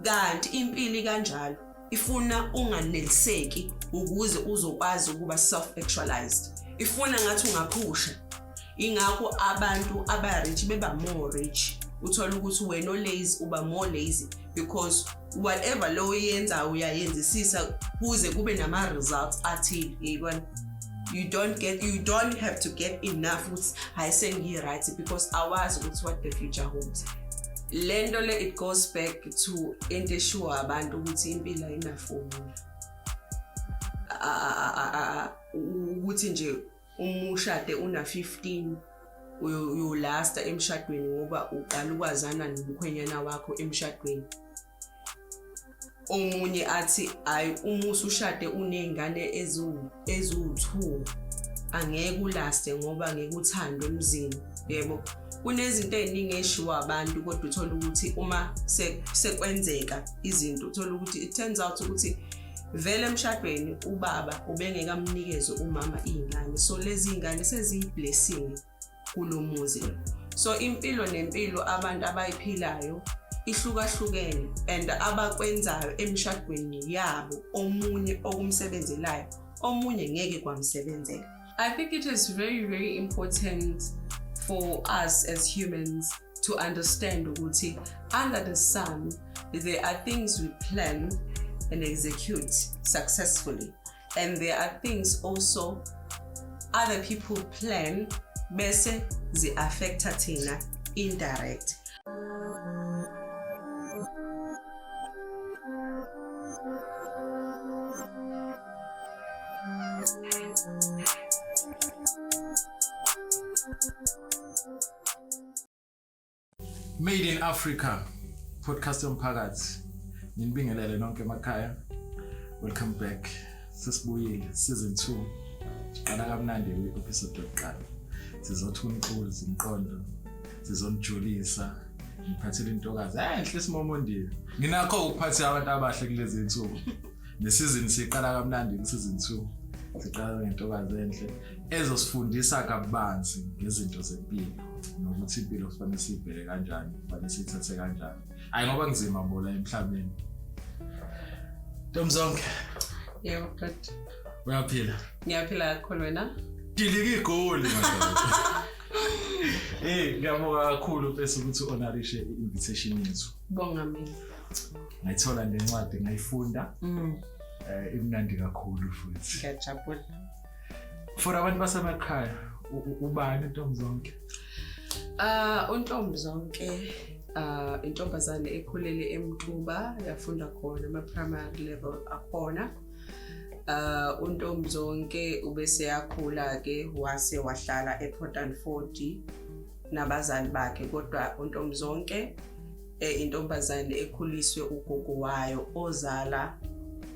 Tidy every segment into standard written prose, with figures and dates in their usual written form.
kanti impilo kanjalo ifuna unganeliseki ukuze uzokwazi ukuba self-actualized. Ifuna ngathi ungaphusha. Ingakho abantu aba-rich beba more rich. Uthola ukuthi wena lazy uba more lazy because whatever lo yenza uyayenzisisa kuze kube nama results athile. Yabona? You don't have to get enough with I right because awazi ukuthi what the future holds. Lento le it goes back to into sure abantu ukuthi impilo ayina formula. Ukuthi nje umushade una 15 uyolasta emshadweni ngoba uqala ukwazana nomkhwenyana wakho emshadweni. Omunye athi ayi umusu ushade unezingane ezu2 angeke ulaste ngoba ngeke uthande emzini. Yebo, kunezinto eziningi eshiwa abantu kodwa uthola ukuthi uma sekwenzeka izinto uthola ukuthi it turns out ukuthi vele emshadweni ubaba ubengeka amnikeze umama izingane, so lezi izingane seziyiblessing kulomuzi. So impilo nempilo abantu abayiphilayo ihlukahlukene and abakwenzayo emshadweni yabo omunye okumsebenzelayo omunye ngeke kwamsebenzela. I think it is very, very important for us as humans to understand ukuthi under the sun there are things we plan and execute successfully, and there are things also other people plan bese zi-affecta thina indirect. Made in Africa, podcast yomphakathi. Nginibingelele nonke emakhaya. Welcome back. Sesibuyile season 2. Qala kamnandi episode yokuqala. Sizothula umculo zimqondo. Sizonijulisa. Ngiphathele intokazi. Enhle simomondile. Nginakho ukuphatha abantu abahle kulezi zinsuku. Nesizini siqala kamnandi ku-season 2. Siqala ngentokazi enhle ezosifundisa kabanzi ngezinto zempilo nokuthi impilo kufanele siyibheke kanjani, kufanele siyithathe kanjani. Hayi ngoba ngizima bola emhlabeni. Ntombizonke. Yebo, good. Uyaphila? Ngiyaphila kakhulu wena? Dilike igoli manje. Ngiyabonga kakhulu bese ukuthi honorishe i-invitation yethu. Bonga mina. Ngayithola lencwadi ngayifunda. Imnandi kakhulu futhi. Ngiyajabula. For abantu basemakhaya, ubani Ntombizonke? uNtombizonke intombazane ekhulele eMtuba yafunda khona ama-primary level akhona. uNtombizonke ubese yakhula ke wase wahlala ePort and 40 nabazali bakhe, kodwa uNtombizonke intombazane ekhuliswe ugogo wayo ozala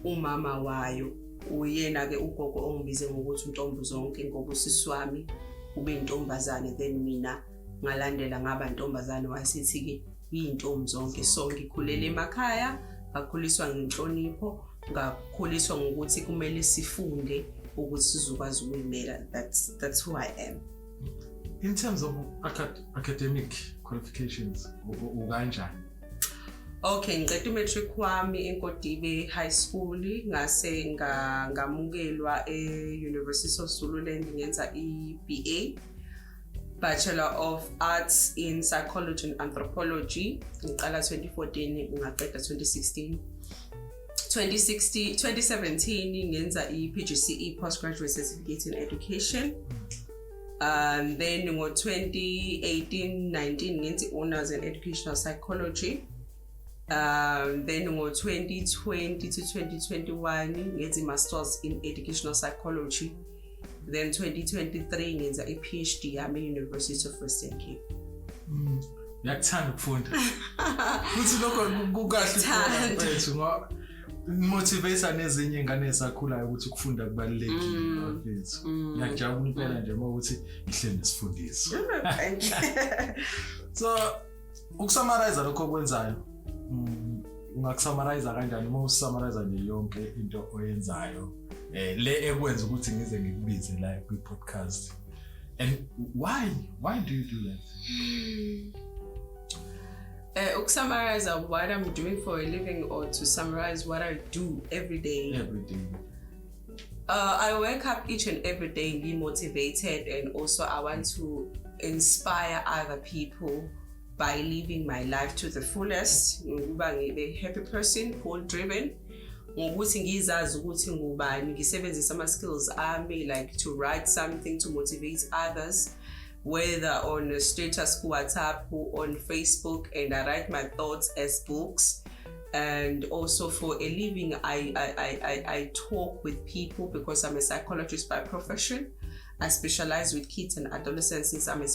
umama wayo. Uyena ke ugogo ongibize ngokuthi uNtombizonke ngoba usisi wami ube intombazane, then mina ngalandela ngaba intombazane wasithi ke iyintombizonke. So ngikhulele emakhaya, ngakhuliswa ngenhlonipho, ngakhuliswa ngokuthi kumele sifunde ukuthi sizokwazi ukuyimela. That's who I am. In terms of academic qualifications, ukanjani? Okay, ngiqeda matric wami eNkodibe High School, ngase ngamukelwa e-University of Zululand ngenza i-BA, Bachelor of Arts in Psychology and Anthropology. Ngiqala 2014 ngaqeda 2016. 2017 ngenza i-PGCE Postgraduate Certificate in Education. Then ngo 2018-19 ngenza honors in Educational Psychology. Then ngo 2020 to 2021 ngenza masters in Educational Psychology. Then 2023 ngenza i-PhD yami e-University of Western Cape. Yakuthanda ukufunda. Futhi lokho kukahle kwethu ngoba motivate nezinye ingane esakhulayo ukuthi ukufunda kubalulekile mfethu. Ngiyajabula impela nje ukuthi ihle nesifundisi. So ukusummarize lokho okwenzayo, ungakusummarize kanjani uma usummarize nje yonke into oyenzayo le ekwenza ukuthi ngize ngikubize la kwi-podcast, and why do you do that? Summarize what I'm doing for a living, or to summarize what I do every day. Every day. I wake up each and every day and be motivated, and also I want to inspire other people by living my life to the fullest. Ngokuba ngibe happy person, goal driven. Ngokuthi ngizazi ukuthi ngubani, ngisebenzisa ama skills ami, like to write something to motivate others, whether on a status WhatsApp or on Facebook, and I write my thoughts as books. And also for a living, I talk with people because I'm a psychologist by profession. I specialize with kids and adolescents since I'm an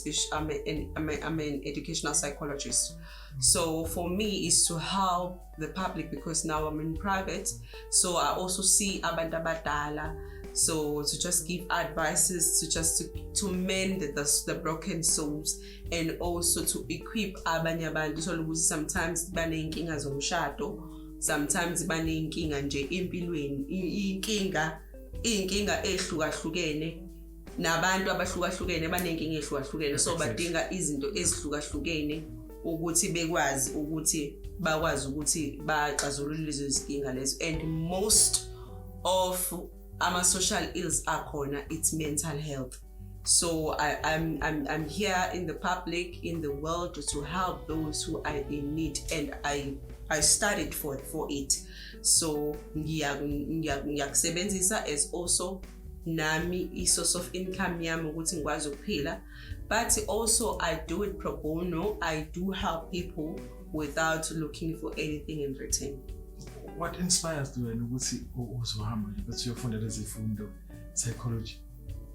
educational psychologist. So for me, is to help the public, because now I'm in private. So I also see abantu abadala. So to just give advices, to mend the broken souls, and also to equip abanye abantu. So sometimes baneyinkinga zomshado, sometimes baneyinkinga nje empilweni, inkinga ehlukahlukene, nabantu abahlukahlukene baneyinkinga ehlukahlukene. So badinga izinto ezihlukahlukene ukuthi bakwazi ukuthi baxazulule lezo zinkinga lezo. And most of social ills are corner, it's mental health. So I'm here in the public, in the world, to help those who are in need, and I studied for it. So ngiyakusebenzisa as also nami i-source of income yami ukuthi ngikwazi ukuphila. But also I do it pro bono. I do help people without looking for anything in return. What inspires you wena ukuthi uzohamba bese uyofunda lezi zifundo psychology?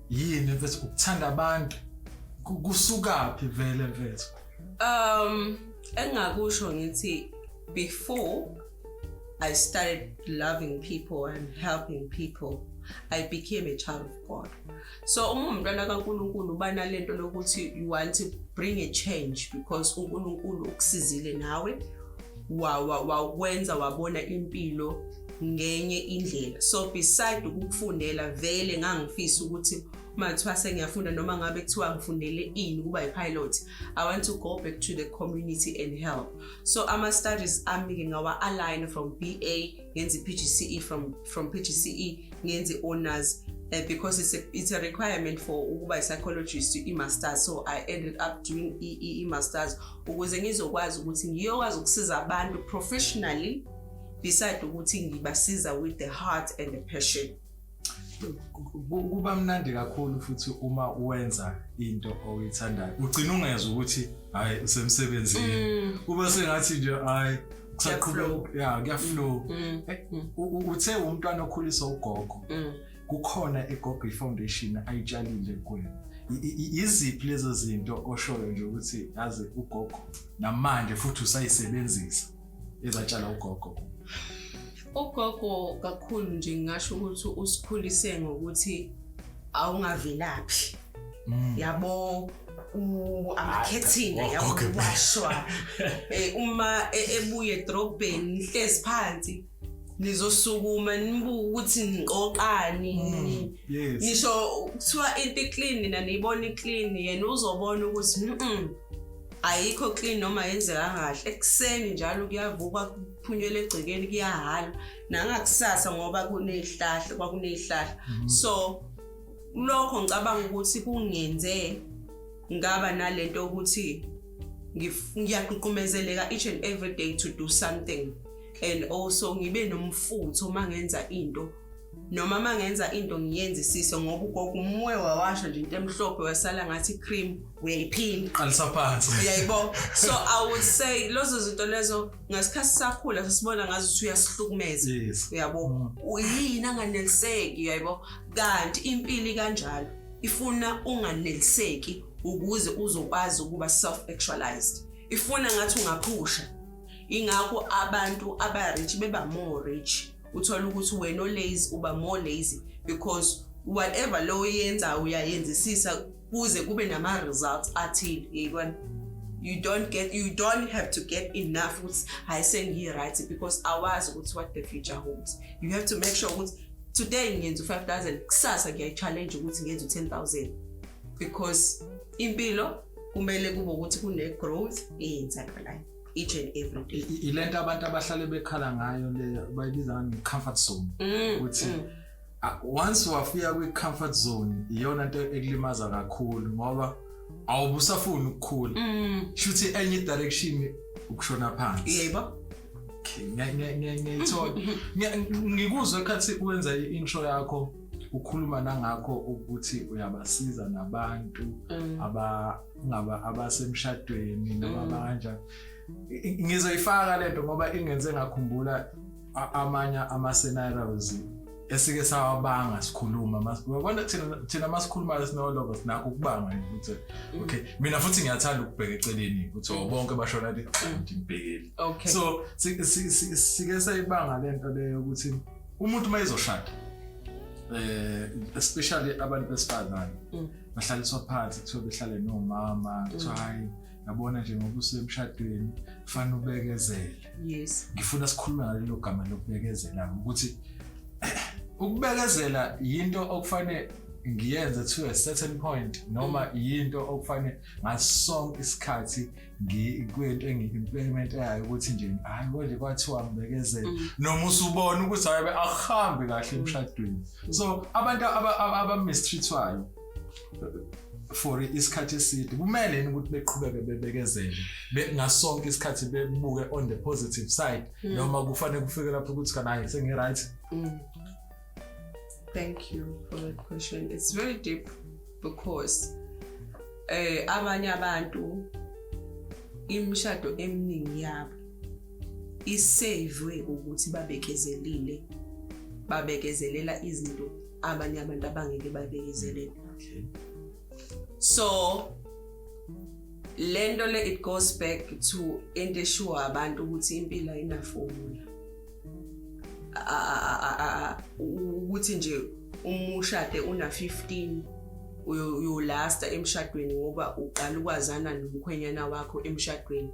Yini bese ukuthanda abantu kusukaphi vele mfethu? Engakusho ngithi before I started loving people and helping people, I became a child of God. So umntwana kaNkulunkulu banalento lokuthi you want to bring a change, because uNkulunkulu ukusizile nawe wakwenza wabona impilo ngenye indlela. So beside ukufundela vele ngangifisa ukuthi uma kuthiwa sengiyafunda noma ngabe kuthiwa ngifundele ini kuba i-pilot, I want to go back to the community and help. So ama studies ami ngawa-align from BA ngenze PGCE, from PGCE ngenze honors, because it's a requirement for ukuba psychologist i-masters. So I ended up doing i-masters ukuze ngizokwazi ukuthi ngiyokwazi ukusiza abantu professionally beside ukuthi ngibasiza with the heart and the passion. Kuba mnandi kakhulu futhi uma uwenza into oyithandayo ugcina ungezwe ukuthi hayi usemsebenzini, kuba sengathi nje hayi kuyaflow. Uthe umntwana okhulisa ugogo, kukhona iGogo Foundation ayitshalile kuwe. Iziphi lezo zinto oshoyo nje ukuthi yazi ugogo namanje futhi usayisebenzisa ezatshala ugogo? Ugogo kakhulu nje ngisho ukuthi usikhulise ngokuthi awungavelaphi. Yabo amakhethina yawashwa. Uma ebuye edrobheni hlezi phansi nizosukuma nibuka ukuthi niqoqani. Ngisho kuthiwa into clean na niyibona iclean, yena uzobona ukuthi ayikho clean noma yenzeka kahle. Ekseni njalo kuyavuka kuphunyele egcekeni kuyahala, nangakusasa ngoba kwakunezihlahla. So lokho ngicabanga ukuthi kungenze ngaba nalento ukuthi ngiyaququmezeleka each and every day to do something, and also ngibe nomfutho mangenza into, noma mangenza into ngiyenzisise ngoba ugogo umoya wawasha nje into emhlophe wasala ngathi cream uyayiphina qalisa phansi, uyayibo. So I would say lozo zinto lezo ngasikhathi sakhula sasibona ngazi ukuthi uyasihlukumeza, uyabo, uyini anganeliseki, uyayibo. Kanti impilo kanjalo ifuna unganeliseki ukuze uzokwazi ukuba self-actualized, ifuna ngathi ungaphusha. Ingakho abantu aba-rich beba more rich, uthola ukuthi wena olazy uba more lazy, because whatever lo yenza uyayenzisisa kuze kube nama results athile. Yabona, you don't have to get enough ukuthi I say right, because awazi ukuthi what the future holds. You have to make sure ukuthi today ngiyenza 5,000, kusasa ngiyayi-challenge ukuthi ngiyenza 10,000, because impilo kumele kube ukuthi kune growth eyenzakalayo. each and every day. Ilento abantu abahlale bekhala ngayo le bayibiza ngani comfort zone ukuthi once wafika kwi comfort zone iyona into ekulimaza kakhulu ngoba awubusafuni ukukhula shuthi enye direction ukushona phansi. Yebo. Ngikuzwe ekhathi uwenza i-intro yakho ukhuluma nangakho ukuthi uyabasiza nabantu abasemshadweni noma kanjani. Ngizoyifaka lento ngoba ingenze ngakhumbula amanye ama-scenarios esike sawabanga sikhuluma uyabona thina masikhuluma sinolova sinakho ukubanga ukuthi okay mina futhi ngiyathanda ukubheka eceleni ukuthi bonke bashona ngibhekeli. So sike sayibanga lento leyo ukuthi umuntu mayizoshada especially abantu besifazane bahlaliswa phansi kuthiwa behlale nomama kuthiwa hayi yabona nje ngoba usemshadweni kufanele ubekezele. Yes, ngifuna sikhulume ngalelo gama lokubekezela ukuthi ukubekezela yinto okufanele ngiyenze to a certain point noma yinto okufanele ngasonke isikhathi ngikwento engiimplement yayo ukuthi nje hayi konje kwathiwa ngibekezela noma usubona ukuthi hayi akuhambi kahle emshadweni. So abantu abamistreatwayo for isikhathi eside kumele ukuthi beqhubeke bebekezele ngasonke isikhathi bebuke on the positive side noma kufanele kufike lapho ukuthi kana sengi right. Thank you for that question. It's very deep because abanye abantu imishado eminingi yabo isavwe ukuthi babekezelela izinto abanye abantu abangeke babekezelele. So lento le it goes back to into esure abantu ukuthi impilo ayinafomula. Ukuthi nje umushade una 15 uyolasta emshadweni ngoba uqala ukwazana nomkhwenyana wakho emshadweni.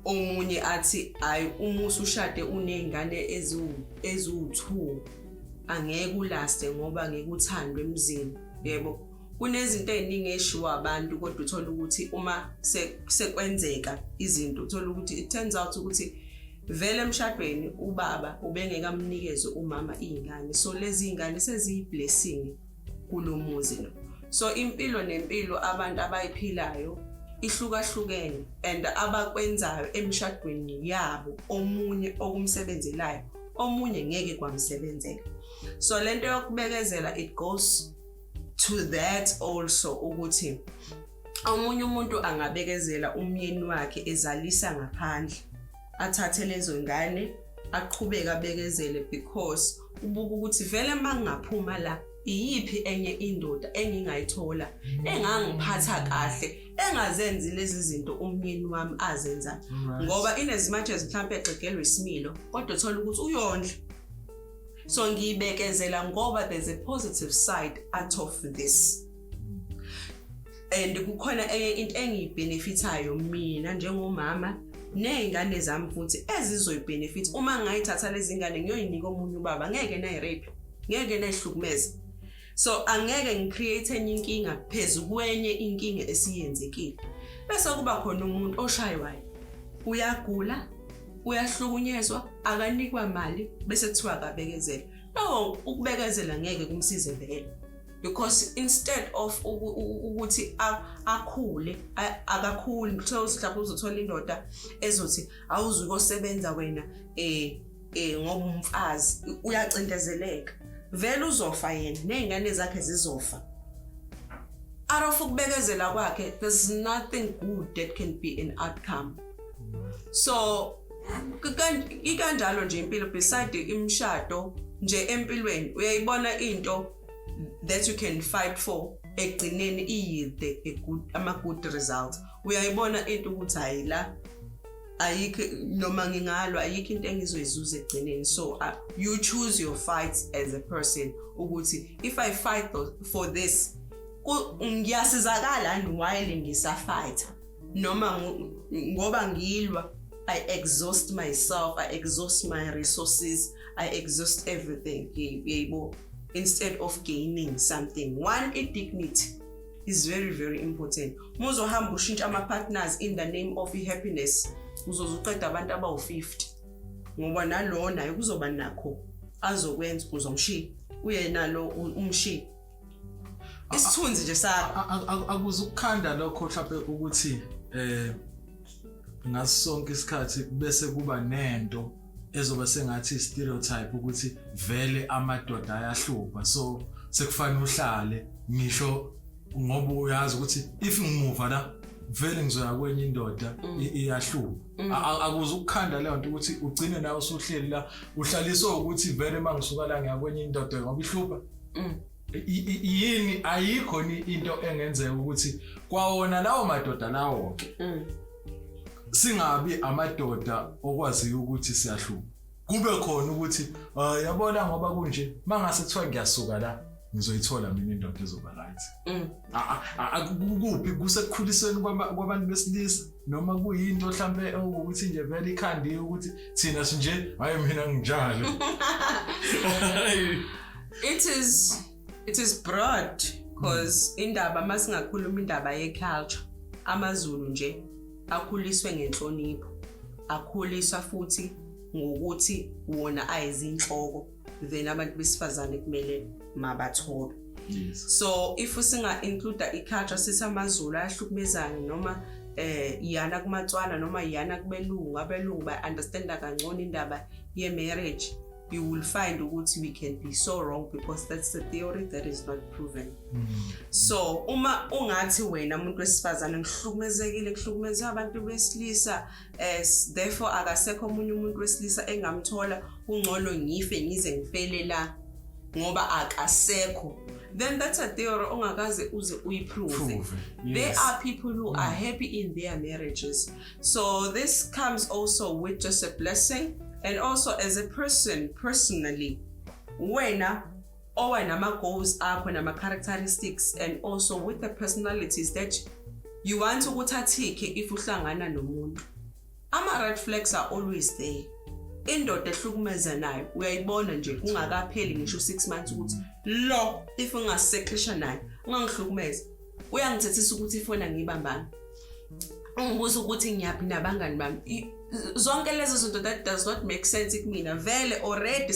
Omunye athi ayi umusu ushade unezingane ezu2 angeke ulaste ngoba ngeke uthandwe emzini. Yebo, kunezinto eziningi eshiwa abantu kodwa uthola ukuthi uma sekwenzeka izinto uthola ukuthi it turns out ukuthi vele emshadweni ubaba ubengeka amnikeze umama izingane. So lezi izingane seziyiblessing kulomuzi lo. So impilo nempilo abantu abayiphilayo ihlukahlukene and abakwenzayo emshadweni yabo omunye okumsebenzelayo omunye ngeke kwamsebenzela. So lento yokubekezela it goes to that also ukuthi omunye umuntu angabekezela umyeni wakhe ezalisa ngaphandle athathe lezo ngane aqhubeka abekezele because ubuka ukuthi vele mangaphuma la iyiphi enye indoda engingayithola engangiphatha kahle engazenzi lezi zinto umyeni wami azenza ngoba inezimathe mhlambe eqegelwe isimilo kodwa uthola ukuthi uyondla. So ngibekezela ngoba there's a positive side out of this and kukhona enye into engibenefitayo mina njengomama nezingane zami futhi ezizoyibenefit uma ngayithatha lezi ngane ngiyoyinika omunye ubaba ngeke nayirape ngeke nayihlukumeze. So angeke ngicreate enye inkinga phezulu kwenye inkinga esiyenzekile bese kuba khona umuntu oshaywayo uyagula uyahlukunyezwa akanikwa mali bese kuthiwa akabekezela. No, ukubekezela ngeke kumsize vele because instead of ukuthi akhule akakhuli mhlawumbe uzothola indoda ezothi awuzukosebenza wena ngoba umfazi uyacindezeleka vele uzofa yena nezingane zakhe zizofa. Out of ukubekezela kwakhe there's nothing good that can be an outcome. So ikanjalo nje impilo beside imshado nje empilweni uyayibona into that you can fight for egcineni iyide ama good result. Uyayibona into ukuthi hayila ayikho noma ngingalwa ayikho into engizoyizuza egcineni. So you choose your fights as a person ukuthi if I fight for this ngiyasizakala while ngisafight noma ngoba ngilwa I exhaust myself, I exhaust my resources, I exhaust everything. Instead of gaining something. One, dignity. is very, very important. Muzohamba ushintsha ama-partners in the name of happiness. Uzozuqeda abantu abawu-50. Ngoba nalo naye kuzoba nakho azokwenza uzomshiya. Uyena lo umshiya. Isithunzi nje sakho. Akuzukukhanda lokho mhlawumbe ukuthi ngasonke isikhathi bese kuba nento ezoba sengathi stereotype ukuthi vele amadoda ayahlupha so sekufanele uhlale ngisho ngoba uyazi ukuthi if ngimuva la vele ngizoya kwenye indoda iyahlupha akuzukukhanda leyo nto ukuthi ugcine nawe usuhleli la uhlaliswa ukuthi vele mangisuka la ngiya kwenye indoda ngoba ihlupha yini ayikho into engenzeka ukuthi kwawona lawo madoda lawo ke singabi amadoda okwaziyo ukuthi siyahlupha kube khona ukuthi yabona ngoba kunje mangase kuthiwa ngiyasuka la ngizoyithola mina indoda ezoba right akukuphi kusekukhulisweni kwabantu besilisa noma kuyinto mhlambe ukuthi nje vele ikhandiwe ukuthi thina sinje hayi mina nginjalo. It is broad because indaba masingakhuluma indaba ye-culture amaZulu nje akhuliswe ngenhlonipho akhuliswa futhi ngokuthi wona ayizinhloko then abantu besifazane kumele mabathobe. So if usinga include i-culture sisamaZulu ayahlukumezana noma yana kumatswana noma yana kubelungu abelungu ba understand kangcono indaba ye marriage, you will find ukuthi we can be so wrong because that's the theory that is not proven. So uma ungathi wena umuntu wesifazane ngihlukumezekile kuhlukumeza abantu besilisa therefore akasekho omunye umuntu wesilisa engamthola ungcono ngife ngize ngifele la ngoba akasekho, then that's a theory ongakaze uze uyiprove. There are people who are happy in their marriages, so this comes also with just a blessing. And also as a person, personally, wena nama goals akho nama characteristics and also with the personalities that you want to uthathike if uhlangana nomuntu. Ama red flags are always there. Indoda ehlukumeza nayo uyayibona nje kungakapheli ngisho 6 months ukuthi lo if ungaseklisha naye ungangihlukumeza uyangithethisa ukuthi ifona ngibambana. Ungibuza ukuthi ngiyaphi nabangani bami. Zonke lezo zinto that does not make sense kumina vele already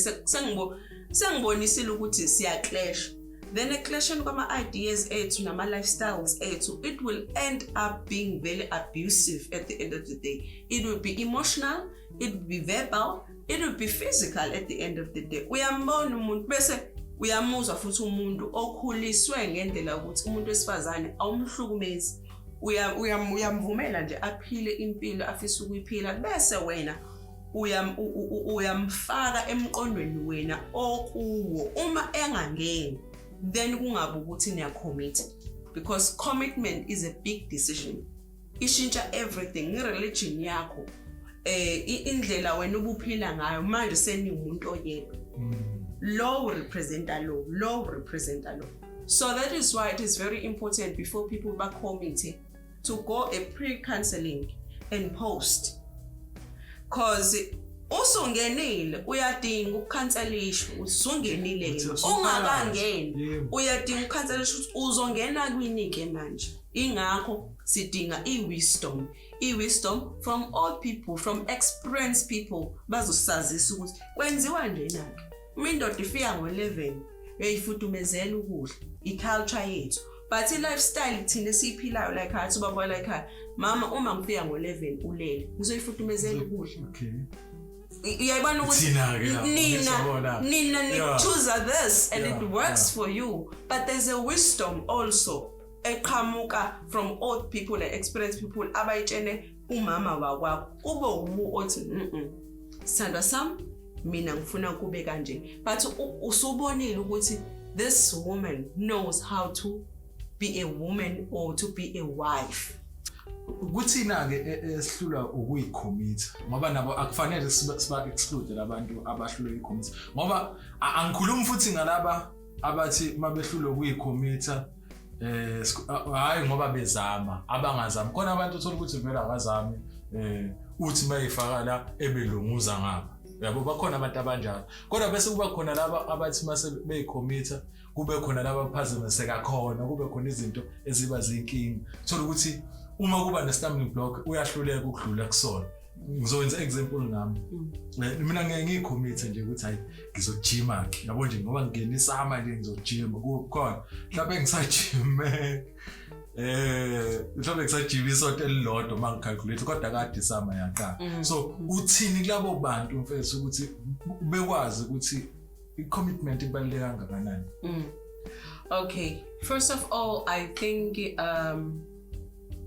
sengibonisile ukuthi siya clash, then a clashing kwama ideas ethu nama lifestyles ethu, it will end up being very abusive at the end of the day. It will be emotional, it will be verbal, it will be physical at the end of the day. Uyambona umuntu bese uyamuzwa futhi umuntu okhuliswe ngendlela ukuthi umuntu wesifazane awumhlukumezi, uyamvumela nje aphile impilo afisa ukuyiphila bese wena uyamfaka emqondweni wena okuwo. Uma engangeni then kungabe ukuthi niyacommit, because commitment is a big decision, ishintsha everything. I-religion yakho indlela wena ubuphila ngayo manje seniwumuntu oyedwa, law representa law representa law. So that is why it is very important before people back commit to go a pre-counseling and post, cause usongenile uyadinga ukukhanselishwa usungenile ungakangeni uyadinga ukukhanselishwa ukuthi uzongena kwini ke manje. Ingakho sidinga i-wisdom from all people, from experienced people bazosazisa ukuthi kwenziwa nje nake. Umindoda ifika ngo-11 uyayifuthumezela ukudla i-culture yethu, but i-lifestyle thina siyiphilayo like hathi ubaba like mama uma ngifika ngo-11 ulele ngizoyifuthumezela ukudla. Uyayibona ukuthi nina choose this and it works for you, but there's a wisdom also eqhamuka from old people and experienced people abayitshene umama wakwakho kube umu othi sithandwa sami mina ngifuna kube kanje, but usubonile ukuthi this woman knows how to be a woman or to be a wife. Kuthina ke esihlula ukuyicommit ngoba nabo akufanele siba exclude labantu abahlula ukuyicommit ngoba angikhulumi futhi ngalaba abathi mabehlula ukuyicommita hayi ngoba bezama abangazami. Khona abantu uthola ukuthi vele akazami uthi mayifaka la ebelunguza ngaba yabo bakhona abantu abanjalo kodwa bese kuba khona laba abathi mase beyicommita kube khona laba abaphazamiseka khona kube khona izinto eziba zinkingi thola ukuthi uma kuba ne-stumbling block uyahluleka ukudlula kusona ngizowenza example ngami mina ngiyicommit nje ukuthi hayi ngizojima ke yabo nje ngoba ngingenisa manje ngizojima kukhona mhlawumbe ngisajime mhlawumbe ngisajima isonto elilodwa mangicalculate kodwa kade sama yaqala so uthini kulabo bantu mfethu ukuthi bekwazi ukuthi i-commitment ibaluleke kangakanani? Okay, first of all, I think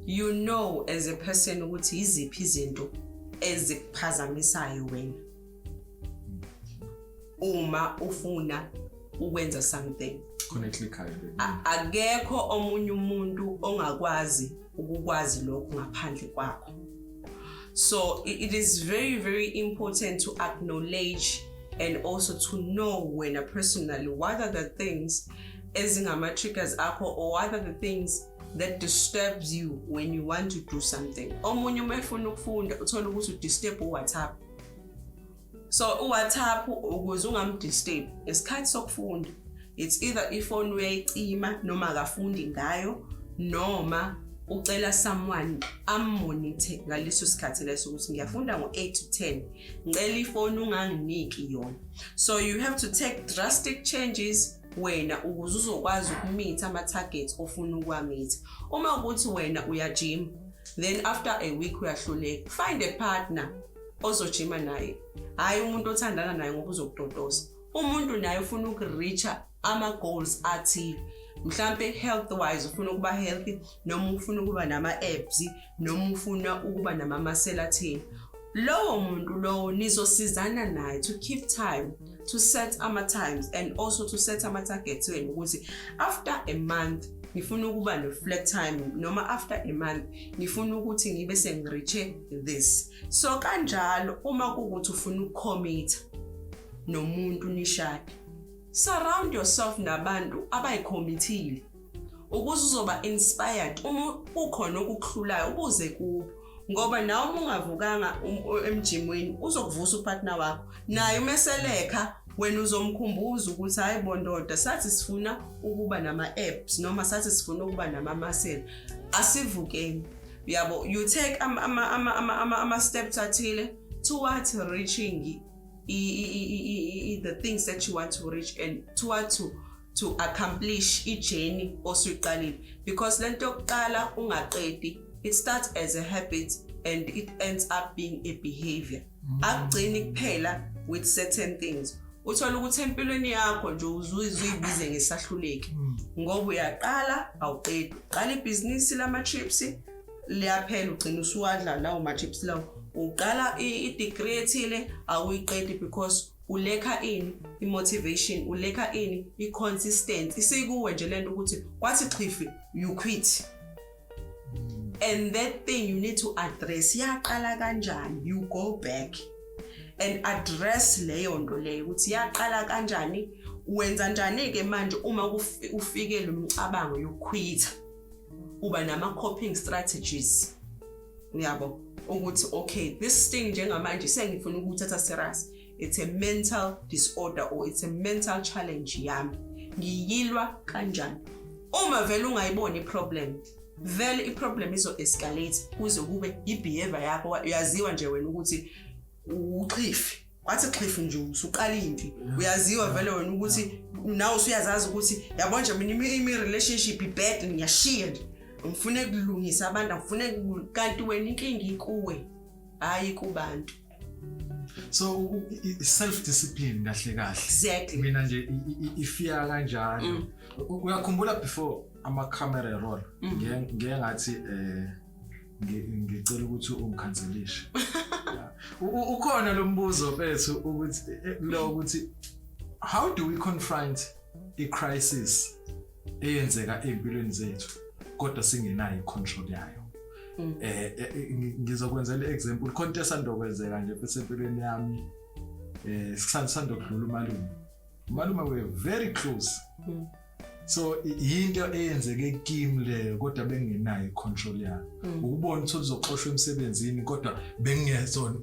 you know as a person ukuthi iziphi izinto ezikuphazamisayo wena uma ufuna ukwenza something. Connectly khaya. Akekho omunye umuntu ongakwazi ukukwazi lokho ngaphandle kwakho. So it is very, very important to acknowledge and also to know when a personally what are the things ezingama triggers akho or what are the things that disturbs you when you want to do something. Omunye uma efuna ukufunda uthola ukuthi udisturb uWhatsApp. So uWhatsApp ukuze ungamdisturb isikhathi sokufunda it's either ifone uyayicima noma akafundi ngayo noma ucela someone ammonitor ngaleso sikhathi leso ukuthi ngiyafunda ngo8 to 10 ngicela ifone unganginiki yona. So you have to take drastic changes wena ukuze uzokwazi ukumeet ama targets ofuna ukwameet. Uma ukuthi wena uyajima then after a week uyahluleka find a partner ozojima naye hayi umuntu othandana naye ngoba uzokutotosa. Umuntu naye ufuna ukureacha ama goals athile mhlambe health wise ufuna ukuba healthy noma ufuna ukuba nama abs noma ufuna ukuba nama muscle athile. Lowo muntu lowo nizosizana naye to keep time to set ama times and also to set ama targets wena ukuthi after a month ngifuna ukuba no flat time noma after a month ngifuna ukuthi ngibe sengireache this. So kanjalo uma kuukuthi ufuna ukucommit nomuntu nishade surround yourself nabantu abayicommittile ukuze uzoba inspired uma ukhona okukhululayo ubuze kubo ngoba nawe uma ungavukanga emjimweni uzokuvusa upartner wakho naye umeseleka wena uzomkhumbuza ukuthi hayi bondoda sathi sifuna ukuba nama abs noma sathi sifuna ukuba nama muscle asivukeni yabo you take ama steps athile towards reaching the things that you want to reach and to accomplish journey osuyiqalile because lento yokuqala ungaqedi it starts as a habit and it ends up being a behavior. Akugcini kuphela with certain things uthola ukuthi empilweni yakho nje uzuyibize ngesahluleki ngoba uyaqala awuqedi qala ibhizinisi lama chips liyaphela ugcina usuwadla lawo ma chips lawo uqala i-degree ethile awuyiqedi because ulekha ini i-motivation ulekha ini i-consistent isikuwe nje lento ukuthi kwathi chifi you quit and that thing you need to address yaqala kanjani you go back and address leyo nto leyo ukuthi yaqala kanjani wenza njani ke manje uma ufike lo mcabango yokuquit uba nama coping strategies uyabo ukuthi okay this thing njengamanje sengifuna ukuthatha serious it's a mental disorder or it's a mental challenge yami ngiyilwa kanjani uma vele ungayibona iproblem vele iproblem izo escalate kuze kube ibehavior yakho uyaziwa nje wena ukuthi uchifi wathi chifi nje usuqala impi uyaziwa vele wena ukuthi nawe usuyazazi ukuthi yabo nje mina imi relationship ibad ngiyashiya nje ngifune kulungisa abantu ngifune kanti wena inkinga ikuwe hayi kubantu. So self discipline kahle kahle exactly mina nje ifika kanjalo uyakhumbula before ama camera roll ngeke ngathi ngicela ukuthi ungikhanselishe ukhona lo mbuzo bethu ukuthi lo ukuthi how do we confront a crisis eyenzeka empilweni zethu kodwa singenayo icontrol yayo. Ngizokwenzela example contest andokwenzeka nje empilweni yami sisanda kudlula umalume we were very close So into eyenzeke kimi le kodwa bengenayo icontrol yakho. Ukubona ukuthi uzoxoshwa emsebenzini kodwa bengezona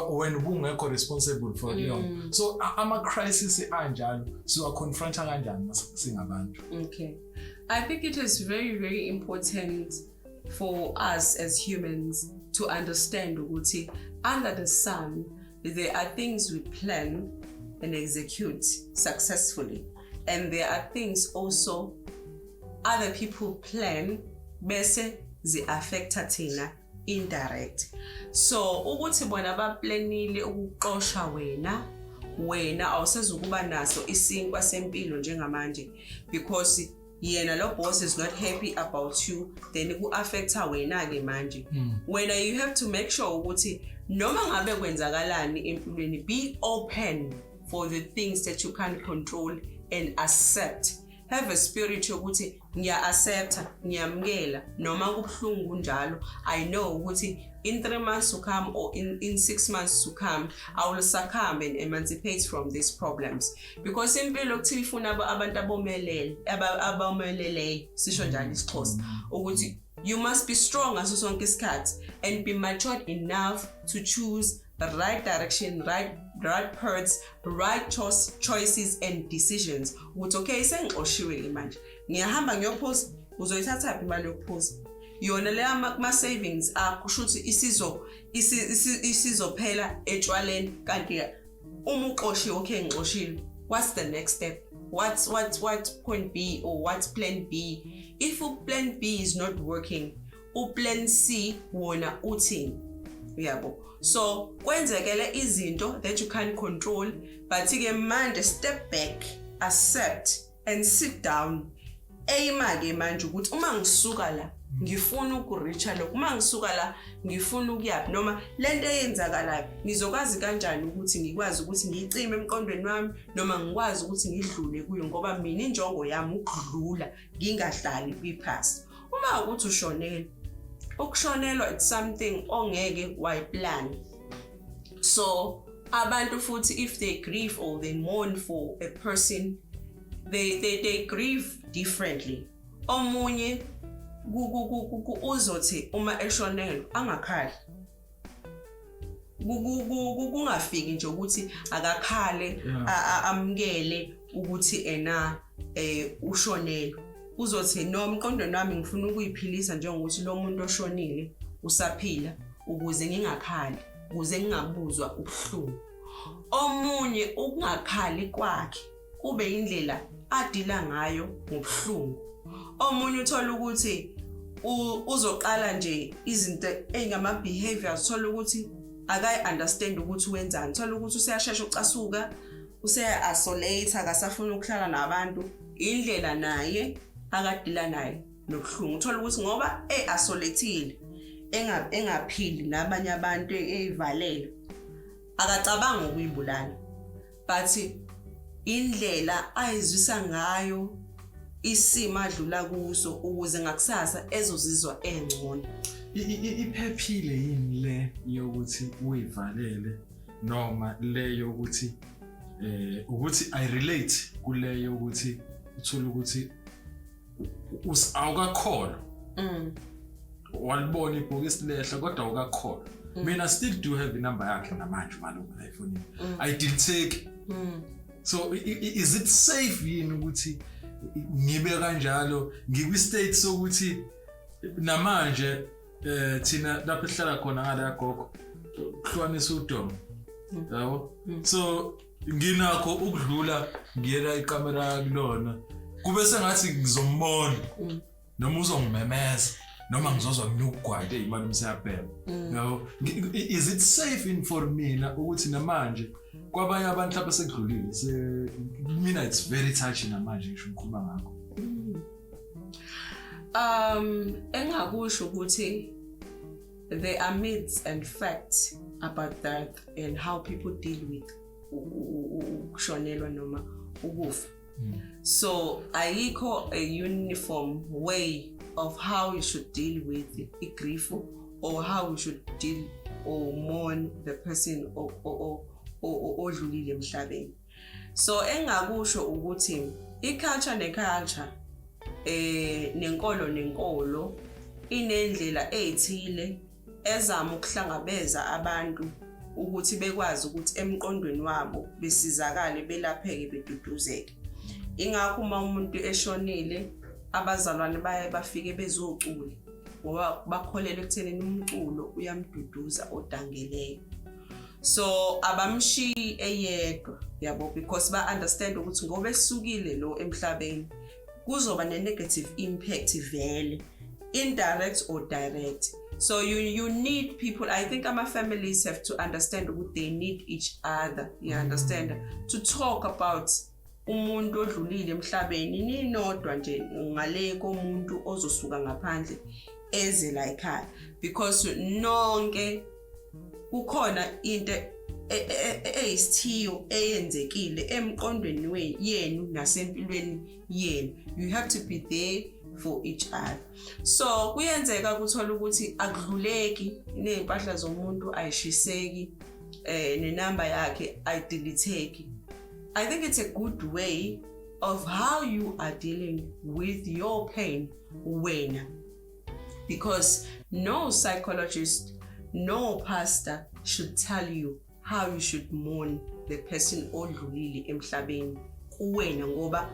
wena ubungekho responsible for leyo. So ama crisis anjalo so confronta kanjani singabantu? Okay. I think it is very, very important for us as humans to understand ukuthi under the sun there are things we plan and execute successfully, and there are things also other people plan bese zi affecta thina indirect. So ukuthi bona baplanile ukuqosha wena awusezukuba naso isinkwa sempilo njengamanje because yena lo boss is not happy about you, then ku affecta wena ke manje. Wena you have to make sure ukuthi noma ngabe kwenzakalani empilweni, be open for the things that you can't control and accept. Have a spirit yokuthi ngiya-accepta, ngiyamukela noma kubuhlungu njalo. I know ukuthi in 3 months to come or in 6 months to come, I will succumb and emancipate from these problems. Because impilo kuthi ifuna abantu abomeleleyo, sisho njalo isiXhosa, ukuthi you must be strong ngaso sonke isikhathi and be matured enough to choose the right direction, right paths, right choices and decisions. Ukuthi okay, sengixoshiwe manje, ngiyahamba ngiyophuza, uzoyithatha imali yokuphuza. Yona le ama savings akushuthi isizophela etshwaleni, kanti uma uqoshi okay ngixoshile, what's the next step? What point B or what's plan B? If plan B is not working, plan C wona uthini? Yabo. So kwenzekele izinto that you can't control, but ke manje step back, accept and sit down. Eyimake manje ukuthi uma ngisuka la ngifuna ukureacha lo, uma ngisuka la ngifuna ukuyaphi, noma lento eyenzakalayo ngizokwazi kanjani ukuthi ngikwazi ukuthi ngicime emqondweni wami, noma ngikwazi ukuthi ngidlule kuyo, ngoba mina injongo yami ukudlula, ngingahlali kwi-past. Uma ukuthi ushonela, ukushonelwa it's something ongeke wayiplan. So abantu futhi if they grieve or they mourn for a person, they grieve differently. Omunye uzothi uma eshonelwa angakhali, kungafiki nje ukuthi akakhale amkele ukuthi ena ushonelwa. Uzothi noma emqondweni wami ngifuna ukuyiphilisa njengokuthi lo muntu oshonile usaphila ukuze ngingakhali, ukuze ngingabuzwa ubuhlungu. Omunye ukungakhali kwakhe kube indlela adila ngayo ngobuhlungu. Omunye uthola ukuthi uzoqala nje izinto engama behaviors, uthola ukuthi akayi understand ukuthi wenzani, uthola ukuthi useyashesha ucasuka, useya-isolate, akasafuna ukuhlala nabantu, indlela naye akadila naye nobuhlungu. Uthola ukuthi ngoba isolate engaphili nabanye abantu eyivalele, akacabanga ukuyibulala, but indlela ayizwisa ngayo isimo adlula kuso ukuze ngakusasa ezozizwa engcono. Iphephile yini le yokuthi uyivalele, noma le yokuthi ukuthi I relate kule yokuthi uthola ukuthi awukakholwa, walibona ibhokisi lehla kodwa awukakholwa. Mina still do have inumber yakhe namanje malungu la iphone. I did take. So is it safe yini ukuthi ngibe kanjalo, ngikwi state sokuthi namanje thina lapho ehlala khona ngala gogo kuhlukanisa uDomo, yabo? So nginakho ukudlula ngiyela ikamera kulona, kube sengathi ngizombona noma uzongimemeza noma ngizozwa ngiyugwayite imali umsiyabhema, yabo? Is it safe in for mina ukuthi namanje kwabanye abantu lapha sekudlulile, mina it's very touching namanje ngisho ngikhuluma ngakho? Engakusho ukuthi there are myths and facts about that and how people deal with ukushonelwa noma ukufa. So ayikho a uniform way of how you should deal with grief or how you should deal or mourn the person or odlulile emhlabeni. So engakusho ukuthi I-culture ne-culture nenkolo inendlela ezithile ezama ukuhlangabeza abantu ukuthi bekwazi ukuthi emqondweni wabo besizakale belapheke beduduzeke. Ingakho uma umuntu eshonile abazalwane baye bafike bezocula ngoba bakholelwa ekuthenini umculo uyamduduza odangeleyo. So abamshiyi eyedwa yabo because ba understand ukuthi ngoba esukile lo emhlabeni kuzoba ne-negative impact vele, indirect or direct. So you need people. I think our families have to understand that they need each other. You understand? To talk about umuntu odlulile emhlabeni ninodwa nje ngale komuntu ozosuka ngaphandle eze la ekhaya, because nonke kukhona into eyisithiyo eyenzekile emqondweni yenu nasempilweni yenu. You have to be there for each other. So kuyenzeka ukuthola ukuthi akudluleki nezimpahla zomuntu ayishiseki nenamba yakhe ayideletheki. I think it's a good way of how you are dealing with your pain wena, because no psychologist, no pastor should tell you how you should mourn the person odlulile emhlabeni kuwena, ngoba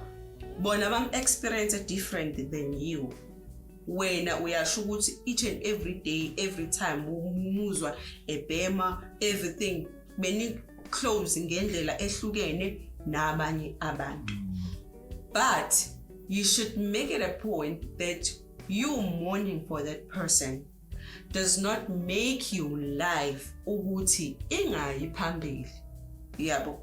bona bam experience different than you. Wena uyasho ukuthi each and every day, every time umuzwa ebhema everything beni close ngendlela ehlukene nabanye abantu. But you should make it a point that you mourning for that person does not make you life ukuthi ingayi phambili. Yabo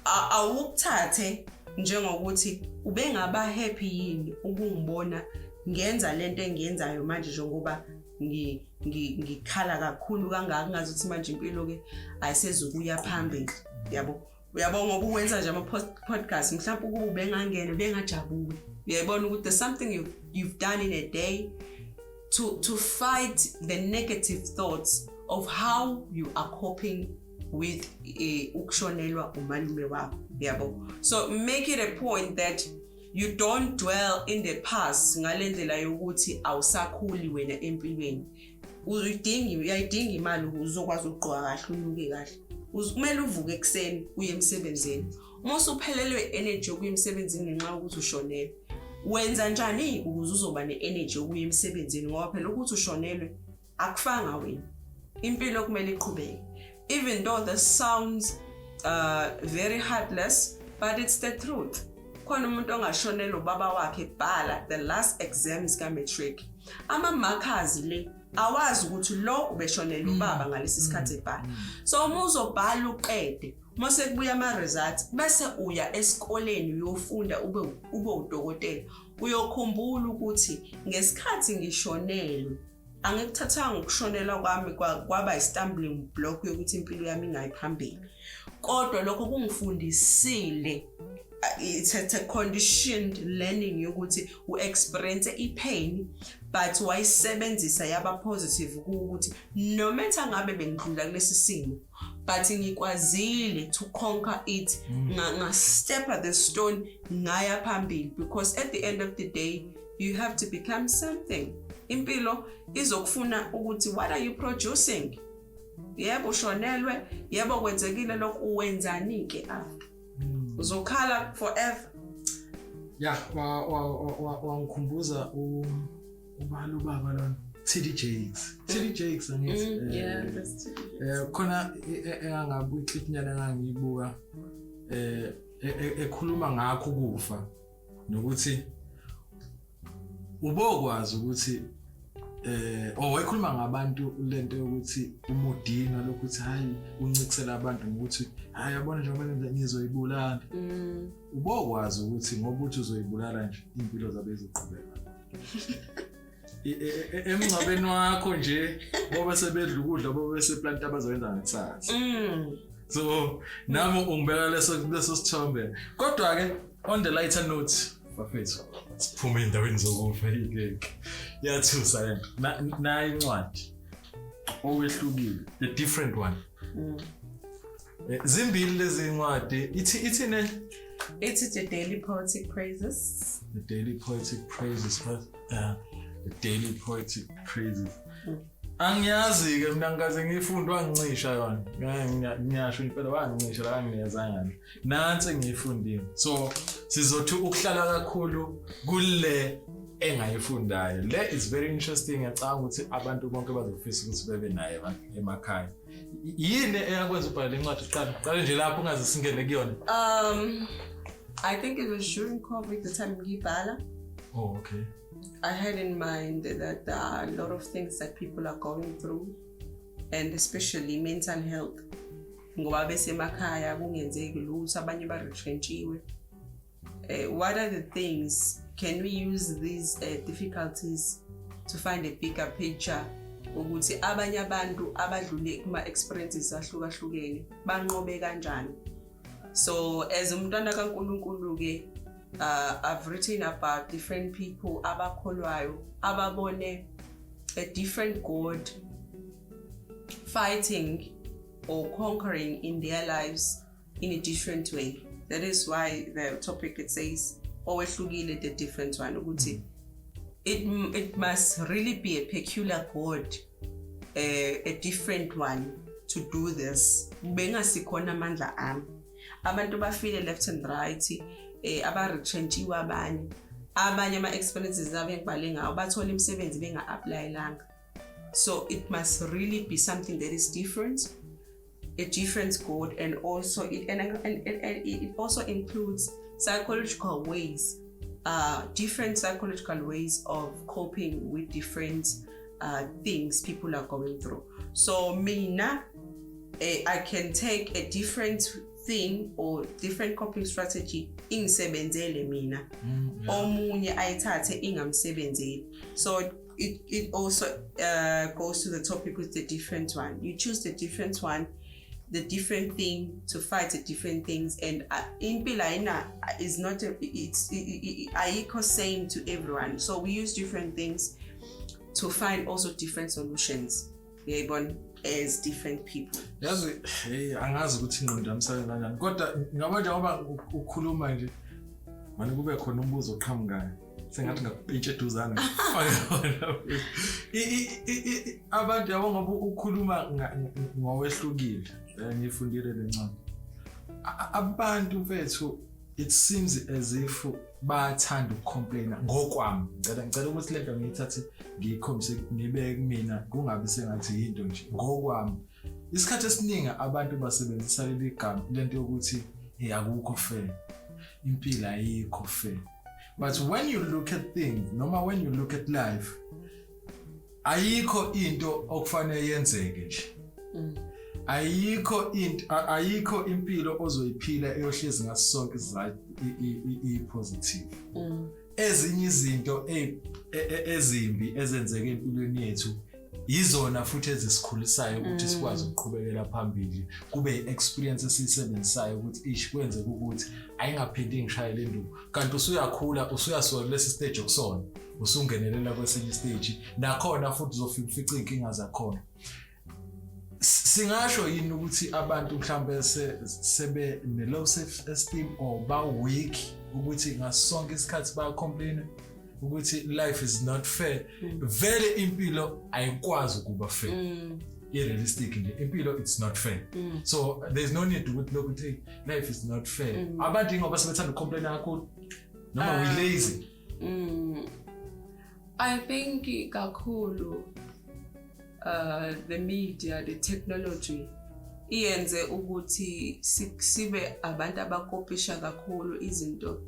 awukuthathe njengokuthi ubengaba happy yini ukungibona ngenza lento engiyenzayo manje njengoba ngikhala kakhulu kangaka ngazuthi manje impilo ke ayisezukuya phambili. Yabo uyabona ngoba uwenza nje ama podcast mhlawumbe ukuba ubengangena bengajabula. Uyayibona ukuthi there's something you've done in a day to fight the negative thoughts of how you are coping with ukushonelwa umalume wakho. Yabo, so make it a point that you don't dwell in the past ngalendlela yokuthi awusakhuli wena empilweni. Uyayidinga imali uzokwazi ukugqoka kahle unuke kahle. Kumele uvuke ekseni uye emsebenzini. Uma usuphelelwe energy yokuya emsebenzini ngenxa yokuthi ushonelwe, wenza njani ukuze uzoba ne-energy yokuya emsebenzini? Ngoba phela ukuthi ushonelwe akufanga wena. Impilo kumele iqhubeke. Even though this sounds very heartless, but it's the truth. Khona umuntu ongashonelwa ubaba wakhe bhala the last exams ka-matric. Ama-markers le awazi ukuthi lo ubeshonela ubaba ngalesi sikhathi ebhala. So uma uzobhala uqede, uma sekubuya ama-results bese uya esikoleni uyofunda ube udokotela, uyokhumbula ukuthi ngesikhathi ngishonelwe angikuthathanga ukushonela kwami kwaba i-stumbling block yokuthi impilo yami ingayiphambili. Kodwa lokho kungifundisile, it's a conditioned learning yokuthi u-experience i-pain but wayisebenzisa yaba positive ukuthi no matter ngabe bengidlula kulesi simo but ngikwazile to conquer it, step at the stone ngaya phambili, because at the end of the day you have to become something. Impilo izokufuna ukuthi what are you producing? Yebo ushonelwe, yebo kwenzekile lokho, uwenzani ke after? Uzokhala forever. Yeah, wangikhumbuza ubalo baba lona TD Jakes angithi. Yeah, that's TD. Khona engangabe uclicknyana engangiyibuka ekhuluma ngakho kufa nokuthi ubokwazi ukuthi wayekhuluma ngabantu lento yokuthi umudina lokuthi hayi uncikisela abantu ngokuthi hayi yabona njengoba nenza ngizoyibulala. Ubokwazi ukuthi ngoba uthi uzoyibulala nje impilo zabe eziqhubeka. Emngcwabeni wakho nje ngoba sebedla ukudla bobe seplant abazoyenza ngakusasa. So nami ungibeka leso sithombe. Kodwa ke on the lighter note bafethu siphume endaweni zokufa ikeke yathusa yena na incwadi owehlukile, the different one. Zimbili lezi incwadi ithi It's the daily poetic praises. The daily poetic praises, the daily poetic praises. Angiyazi ke mina ngikaze ngifunda wangicisha yona. Ngiyasho impela wangicisha la ngiyazanga. Nansi ngifundile. So sizothi ukuhlala kakhulu kule engayifundayo. Le is very interesting ngiyacanga ukuthi abantu bonke bazofisa ukuthi bebe naye emakhaya. Yini eyakwenza ubhale incwadi uqala? Qale nje lapho ungaze singene kuyona. I think it was during COVID, the time ngibhala. Oh, okay. I had in mind that there are a lot of things that people are going through, and especially mental health. Ngoba besemakhaya kungenzeki lutho abanye ba-retrenchiwe. What are the things? Can we use these difficulties to find a bigger picture? Ukuthi abanye abantu abadlule kuma experiences ahlukahlukene banqobe kanjani. So as umntwana kaNkulunkulu ke I've written about different people abakholwayo ababone a different God fighting or conquering in their lives in a different way. That is why the topic it says owehlukile the different one ukuthi it must really be a peculiar God, a different one to do this. Bengasikhona amandla ami. Abantu bafile left and right, aba-retrenchiwe abanye ama-experiences abo engibhale ngawo bathola imisebenzi benga-applyelanga. So it must really be something that is different, a different God, and also it also includes psychological ways, different psychological ways of coping with different things people are going through. So mina, I can take a different thing or different coping strategy ingisebenzele mina, omunye ayithathe ingamsebenzeli. So it also goes to the topic with the different one. You choose the different one, the different thing to fight the different things, and impila is not it's same to everyone. So we use different things to find also different solutions. As different people. Yazi angazi ukuthi ingqondo yamsana kanjani. Kodwa ngaba njengoba ukhuluma nje manje kube khona umbuzo oqhamukayo. Sengathi ngakupitsh eduzane. Abantu yabo ngoba ukhuluma ngowehlukile. Ngifundile lencane. Abantu bethu it seems as if bathanda ukucomplaina ngokwami. Ngicela ukuthi lento ngiyithathe ngiyikhombise ngibeke kumina kungabe sengathi into nje ngokwami. Isikhathi esiningi abantu basebenzisa leli gama lento yokuthi akukho fair. Impilo ayikho fair. But when you look at things, noma when you look at life, ayikho into okufanele yenzeke nje. Ayikho impilo ozoyiphila eyohlezi ngasonke i-positive. Ezinye izinto ezimbi ezenzeke empilweni yethu izona futhi ezisikhulisayo ukuthi sikwazi ukuqhubekela phambili. Kube i-experience esiyisebenzisayo ukuthi ish kwenzeke ukuthi ayingaphindi ngishayele induku. Kanti usuyakhula usuyasola lesi stage okusona. Usungenelela kwesinye stage. Nakhona futhi uzofika ufice inkinga zakhona. Singasho yini ukuthi abantu mhlambe sebe ne-low self-esteem or ba-weak ukuthi ngasonke isikhathi baya-complain ukuthi life is not fair. Vele impilo ayikwazi ukuba fair. Realistic nje impilo it's not fair. So there's no need to look at life is not fair. Abantu ngoba sebethanda ukucomplain kakhulu noma we lazy. I think kakhulu the media, the technology iyenze ukuthi sibe abantu abakopisha kakhulu izinto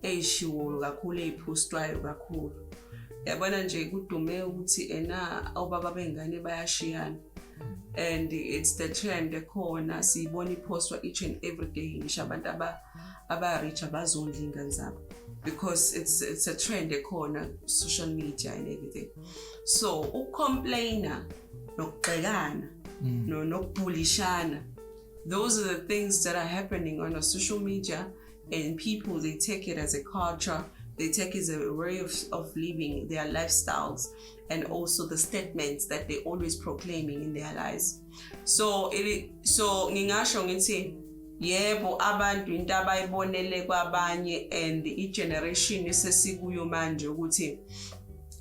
ezishiwo kakhulu ezipostwayo kakhulu. Yabona nje kudume ukuthi obaba bengane bayashiyana, and it's the trend ekhona siyibona ipostwa each and every day ngisho abantu aba-rich abazondla ingane zabo, because it's a trend ekhona social media and everything. So ucomplainer nokugxekana nokubulishana, those are the things that are happening on a social media, and people, they take it as a culture, they take it as a way of living their lifestyles, and also the statements that they always proclaiming in their lives. So ngingasho ngithi yebo abantu into abayibonele kwabanye and i-generation esesikuyo manje ukuthi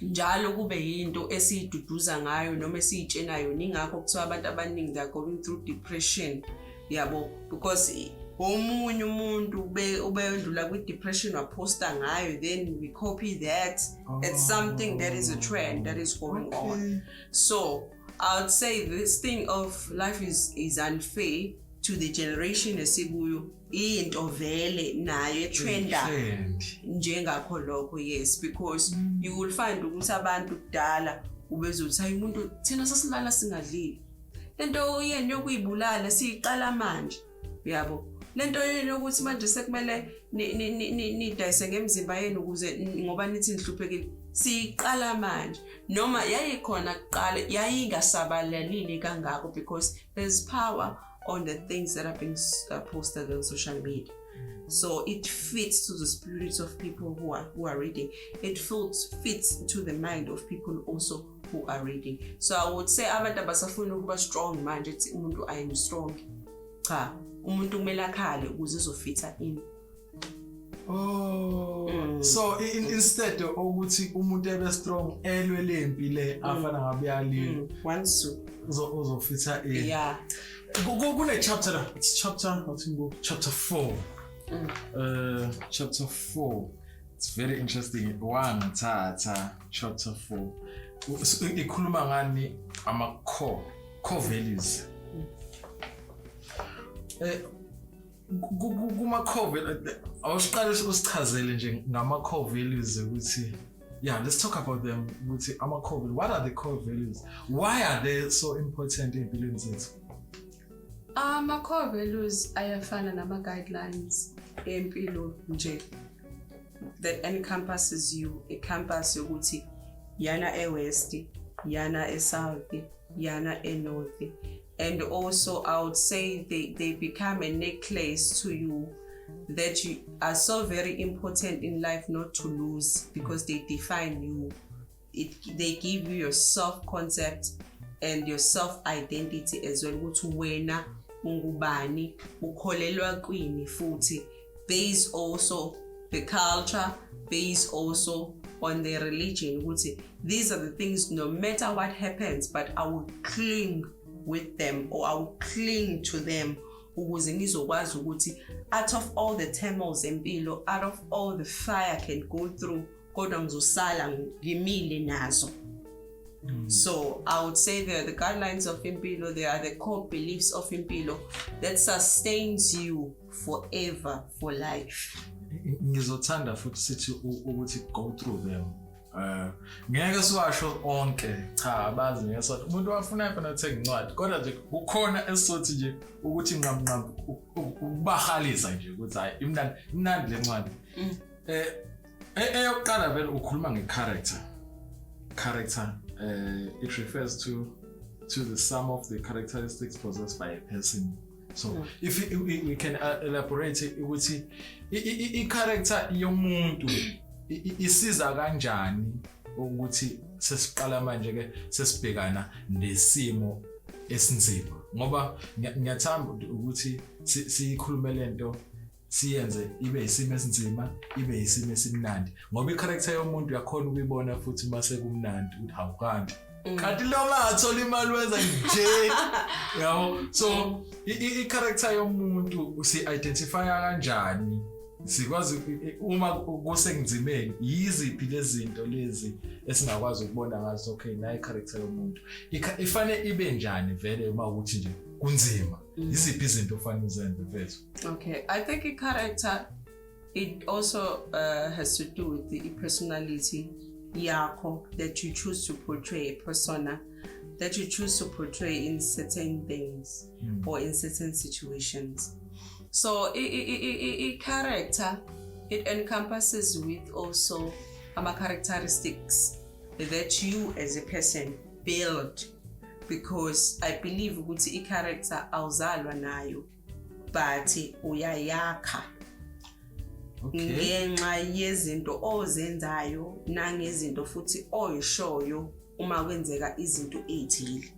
njalo kube yinto esiyiduduza ngayo noma esiyitshenayo ningakho kuthiwa abantu abaningi they are going through depression yabo because omunye umuntu ubendlula kwi-depression waposta ngayo then we copy that. It's something that is a trend that is going on. So I would say this thing of life is unfair to the generation esikuyo into vele nayo trenda njengakho lokho. Yes, because you will find ukuthi abantu kudala ubezothi hayi umuntu thina sasilala singadlili lento yena yokuyibulala siyiqala manje yabo lento yena ukuthi manje sekumele nidayise ngemzimba yenu ukuze ngoba nithi nihluphekile siyiqala manje noma yayikhona kuqala yayingasabalalile kangako because there's power on the things that are being posted on social media. So it fits to the spirits of people who are reading. It fits to the mind of people also who are reading. So I would say abantu abasafuna ukuba strong manje ethi umuntu I am strong. Cha, umuntu kumele akhale ukuze ezofita in. So instead ukuthi umuntu ebe strong elwe lempi le afana ngabe yali once uzofita in. Yeah. Kune chapter, it's chapter 4. Chapter 4. It's very interesting. Chapter 4. Ikhuluma ngani ama core values. Kuma core values awusiqala usichazele nje ngama core values ukuthi let's talk about them. Ukuthi ama core values. What are the core values? Why are they so important in empilweni zethu? My core values ayafana nama guidelines empilo nje that encompasses you. Encompass ukuthi yana e-west, yana e-south, yana e-north. And also I would say they become a necklace to you that you are so very important in life not to lose because they define you. They give you your self-concept and your self-identity as well. Ukuthi wena ungubani ukholelwa kwini futhi based also the culture, based also on their religion. Ukuthi these are the things no matter what happens but I will cling with them or I will cling to them ukuze ngizokwazi ukuthi out of all the turmoils empilo, out of all the fire I can go through kodwa ngizosala ngimile nazo. So I would say the guidelines of impilo, they are the core beliefs of impilo that sustains you forever for life. Ngizothanda futhi sithi ukuthi go through them. Ngeke siwasho onke cha abazi ngeke sithi umuntu wafuna ifana uthenga incwadi kodwa nje kukhona esizothi nje ukuthi nqamnqam ukubahalisa nje ukuthi hayi imnandi le ncwadi. Eyokuqala vele ukhuluma nge-character. It refers to the sum of the characteristics possessed by a person. So if we can elaborate ukuthi i-character yomuntu isiza kanjani ukuthi sesiqala manje ke sesibhekana nesimo esinzima ngoba ngiyathamba ukuthi sikhulume lento siyenze ibe isimo esinzima ibe isimo esimnandi ngoba i-character yomuntu yakhona ukuyibona futhi mase kumnandi ukuthi hawu kanti kanti lo ngathola imali wenza nje yabo. So i-character yomuntu usi-identify kanjani sikwazi uma kusengizimeni yiziphi lezi zinto lezi esingakwazi ukubona ngazo okay nayi character yomuntu ifane ibe njani vele uma ukuthi nje kunzima yiziphi izinto ofanele uzenze vele. Okay, I think a character it also has to do with the personality yakho that you choose to portray, a persona that you choose to portray in certain things or in certain situations. So a character, it encompasses with also characteristics that you as a person build, because I believe ukuthi i-character awuzalwa nayo but uyayakha ngenxa yezinto ozenzayo nangezinto futhi oyishoyo uma kwenzeka izinto ezithile.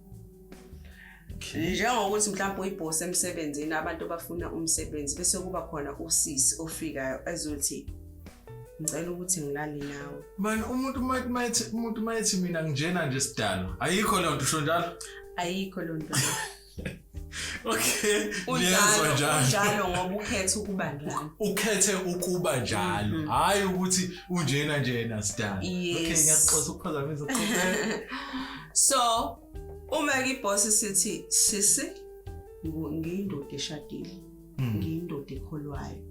njengokuthi mhlawumbe uyiboss emsebenzini abantu bafuna umsebenzi bese kuba khona usisi ofikayo ezothi ngicela ukuthi ngilale nawe man umuntu mayethi mina ngijena nje sidalo ayikho lento usho njalo ayikho lonto okay unjalo ngoba ukhethe ukuba njalo hayi ukuthi unjena sidalo okay ngiyaxoxa ukuphazamisa ukuqhubeka so uma iboss sithi sisi ngiyindoda eshadile ngiyindoda ekholwayo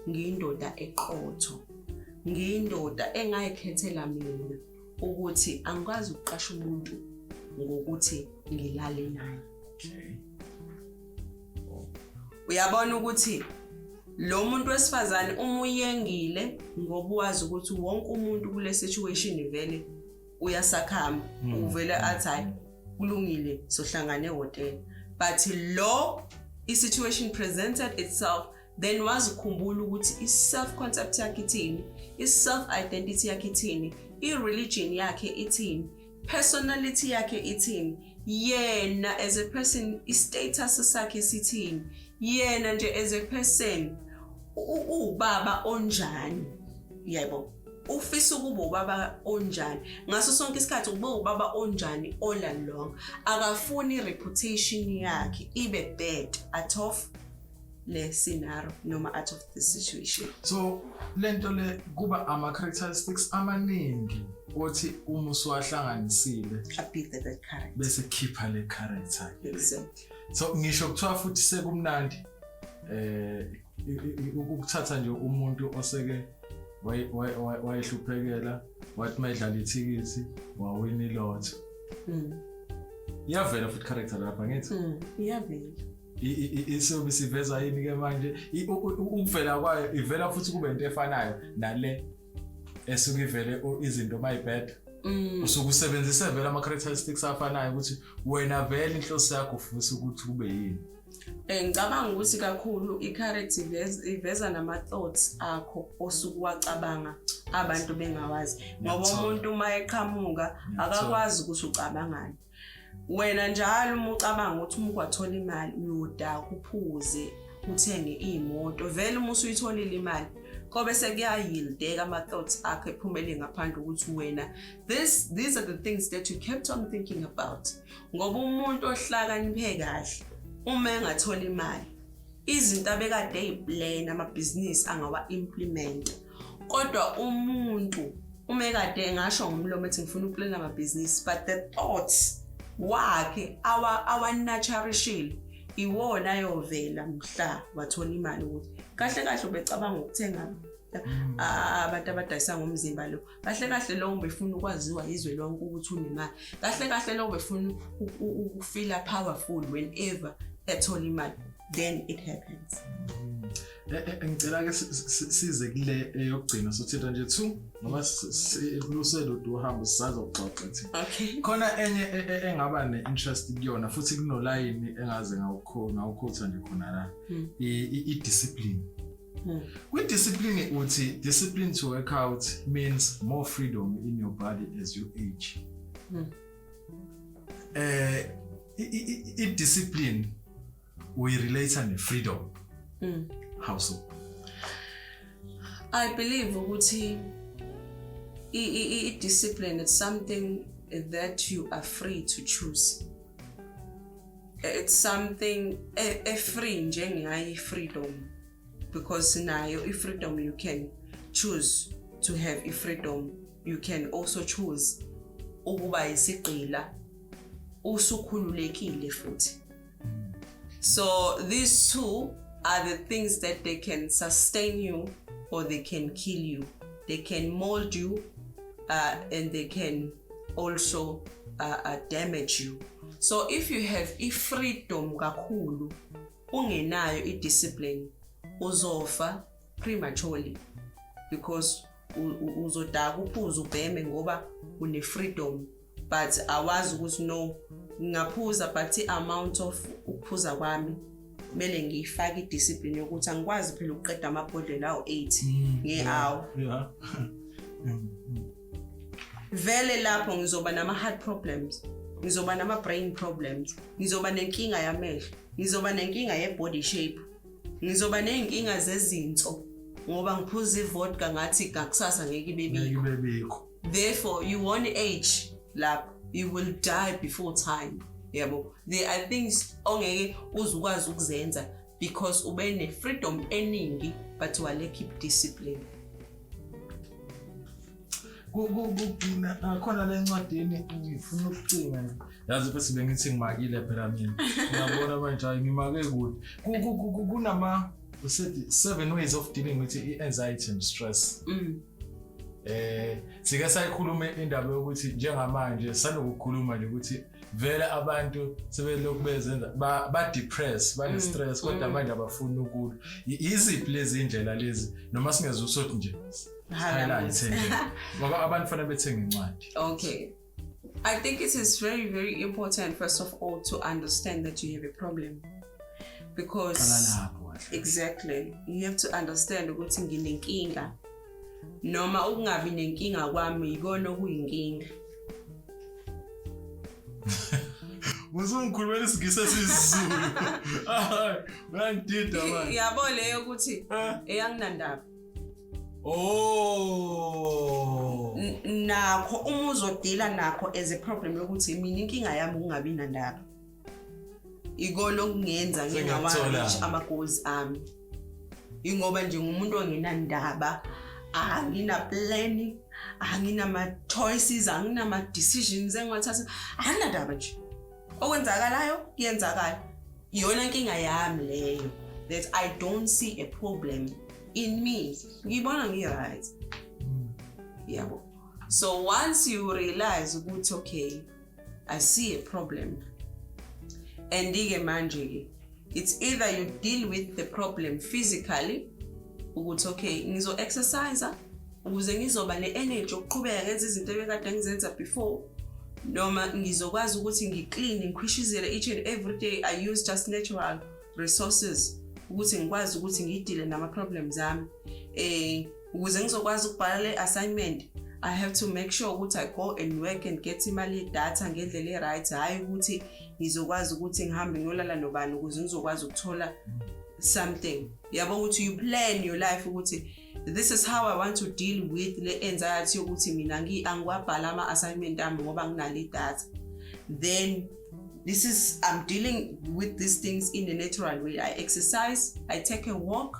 ngiyindoda eqotho ngiyindoda engayikhethela mina ukuthi angikwazi ukuqasha umuntu ngokuthi ngilale naye uyabona ukuthi lo muntu wesifazane uma uyengile ngoba wazi ukuthi wonke umuntu kule situation vele uyasakhamba uvela athi hayi kulungile sohlangane hotel but lo i-situation presented itself then wazi ukukhumbula ukuthi i-self concept yakhe ithini i-self identity yakhe ithini i-religion yakhe ithini personality yakhe ithini yena as a person i-status sakhe sithini yena nje as a person ubaba onjani yebo ufisa ukuba ubaba onjani ngaso sonke isikhathi ube ubaba onjani all along akafuni reputation yakhe ibe bad out of le scenario noma out of the situation. So lento le kuba ama characteristics amaningi othi uma uswahlanganisile abithe that character bese khipha le character. Exactly. So ngisho kuthiwa futhi sekumnandi ukuthatha nje umuntu oseke wayehluphekela wathi mayidlala ithikithi wawina ilotho. Iyavela futhi character lapha ngithi iyavela isobe siveza yini ke manje ukuvela kwayo ivela futhi kube into efanayo nale esuke ivele izinto mayibad usuke usebenzisa vele ama characteristics afanayo ukuthi wena vele inhloso yakho ufisa ukuthi kube yini. Ngicabanga ukuthi kakhulu i-character iveza nama thoughts akho osuke wacabanga abantu bengawazi ngoba umuntu uma eqhamuka akakwazi ukuthi ucabangani. Wena njalo uma ucabanga ukuthi uma kwathola imali uyodaka uphuze uthenge imoto vele uma usuyitholile imali kobe sekuyayildeka ama thoughts akhe ephumele ngaphandle ukuthi wena these are the things that you kept on thinking about ngoba umuntu ohlakaniphe kahle uma engathola imali izinto abekade eyiplan ama-business angawa implement kodwa umuntu uma ekade engasho ngomlomo ethi ngifuna ukuplana ama-business but the thoughts wakhe awanatharishile iwona ayovela mhla wathola imali ukuthi kahle ubecabanga ukuthenga abantu abadayisa ngomzimba lo kahle lo ubefuna ukwaziwa izwe lonke ukuthi unemali kahle lo ubefuna ukufeel powerful whenever ethola imali then it happens. Ngicela ke size kule eyogcina sothetha nje 2 noma siluselo duhamba sisazoxoxa thi. Okay. Khona enye engaba ne-interest kuyona futhi kunolayini engaze ngawukhotha nje khona la i-discipline. With-discipline uthi discipline to work out means more freedom in your body as you age. I-discipline we relate on freedom. How so? I believe ukuthi discipline is something that you are free to choose. It's something free njengayi freedom because nayo freedom you can choose to have freedom you can also choose ukuba isigqila usukhululekile futhi. So these two are the things that they can sustain you or they can kill you. They can mold you and they can also damage you. So if you have freedom kakhulu ungenayo i-discipline uzofa prematurely because uzodaka uphuza ubheme ngoba une freedom but awazi ukuthi no ngaphuza but i-amount of ukuphuza kwami kumele ngifake i-discipline yokuthi angikwazi phela ukuqeda amabhodlela awu-8 nge-hour. Vele lapho ngizoba nama-heart problems ngizoba nama-brain problems, ngizoba nenkinga yamehlo, ngizoba nenkinga ye-body shape, ngizoba ney'nkinga zezinso ngoba ngiphuza ivodka ngathi ngakusasa ngeke ibe bikho. Therefore you won't age lapho, you will die before time. Yabo, there are things ongeke uzukwazi ukuzenza because ube ne-freedom eningi but walekhi discipline. Khona le ncwadini ngifuna ukucinga yazi bese bengithi ngimakile phela mina ngiyabona manje ngimake kude kunama 7 ways of dealing with anxiety and stress. Sike sayikhuluma indaba yokuthi njengamanje sanokukhuluma nje ukuthi vele abantu sebelokhu bezenza ba depress ba stress kodwa manje abafuna ukula. Iziphi lezi indlela lezi noma singeze usothi nje highlight nje ngoba abantu fanele bethenga incwadi. Okay, I think it is very, very important first of all to understand that you have a problem, because exactly you have to understand ukuthi nginenkinga noma ukungabi nenkinga kwami ikona okuyinkinga. Uzongikhulumela isigisa sesizulu. Uyangidida manje. Yabo leyo ukuthi eyanginandaba. Oh. Nakho uma uzodila nakho as a problem yokuthi mina inkinga yami ukungabi nandaba. Ikona okungenza ngingawareach ama-goals ami. Ingoba nje ngumuntu ongenandaba, angina planning, anginama-choices, anginama-decisions engiwathatha, anginandaba nje. Okwenzakalayo kuyenzakala. Iyona inkinga yami leyo, that I don't see a problem in me. Ngibona ngi-right. Yabo. So once you realize ukuthi okay, I see a problem, and manje it's either you deal with the problem physically, ukuthi okay ngizo exercise ukuze ngizoba ne-energy yokuqhubeka ngenza izinto ebekade ngizenza before, noma ngizokwazi ukuthi ngiclean ngikhwishizele each and every day. I use just natural resources ukuthi ngikwazi ukuthi ngidile nama-problems ami. Ukuze ngizokwazi ukubhala le-assignment, I have to make sure ukuthi I go and work and get imali yedatha ngendlela e-right, hayi ukuthi ngizokwazi ukuthi ngihambe ngiyolala nobani ukuze ngizokwazi ukuthola something. Yabo ukuthi you plan your life ukuthi this is how I want to deal with the anxiety yokuthi mina angiwabhala ama-assignment ami ngoba nginale idatha. Then this is, I'm dealing with these things in a natural way. I exercise, I take a walk,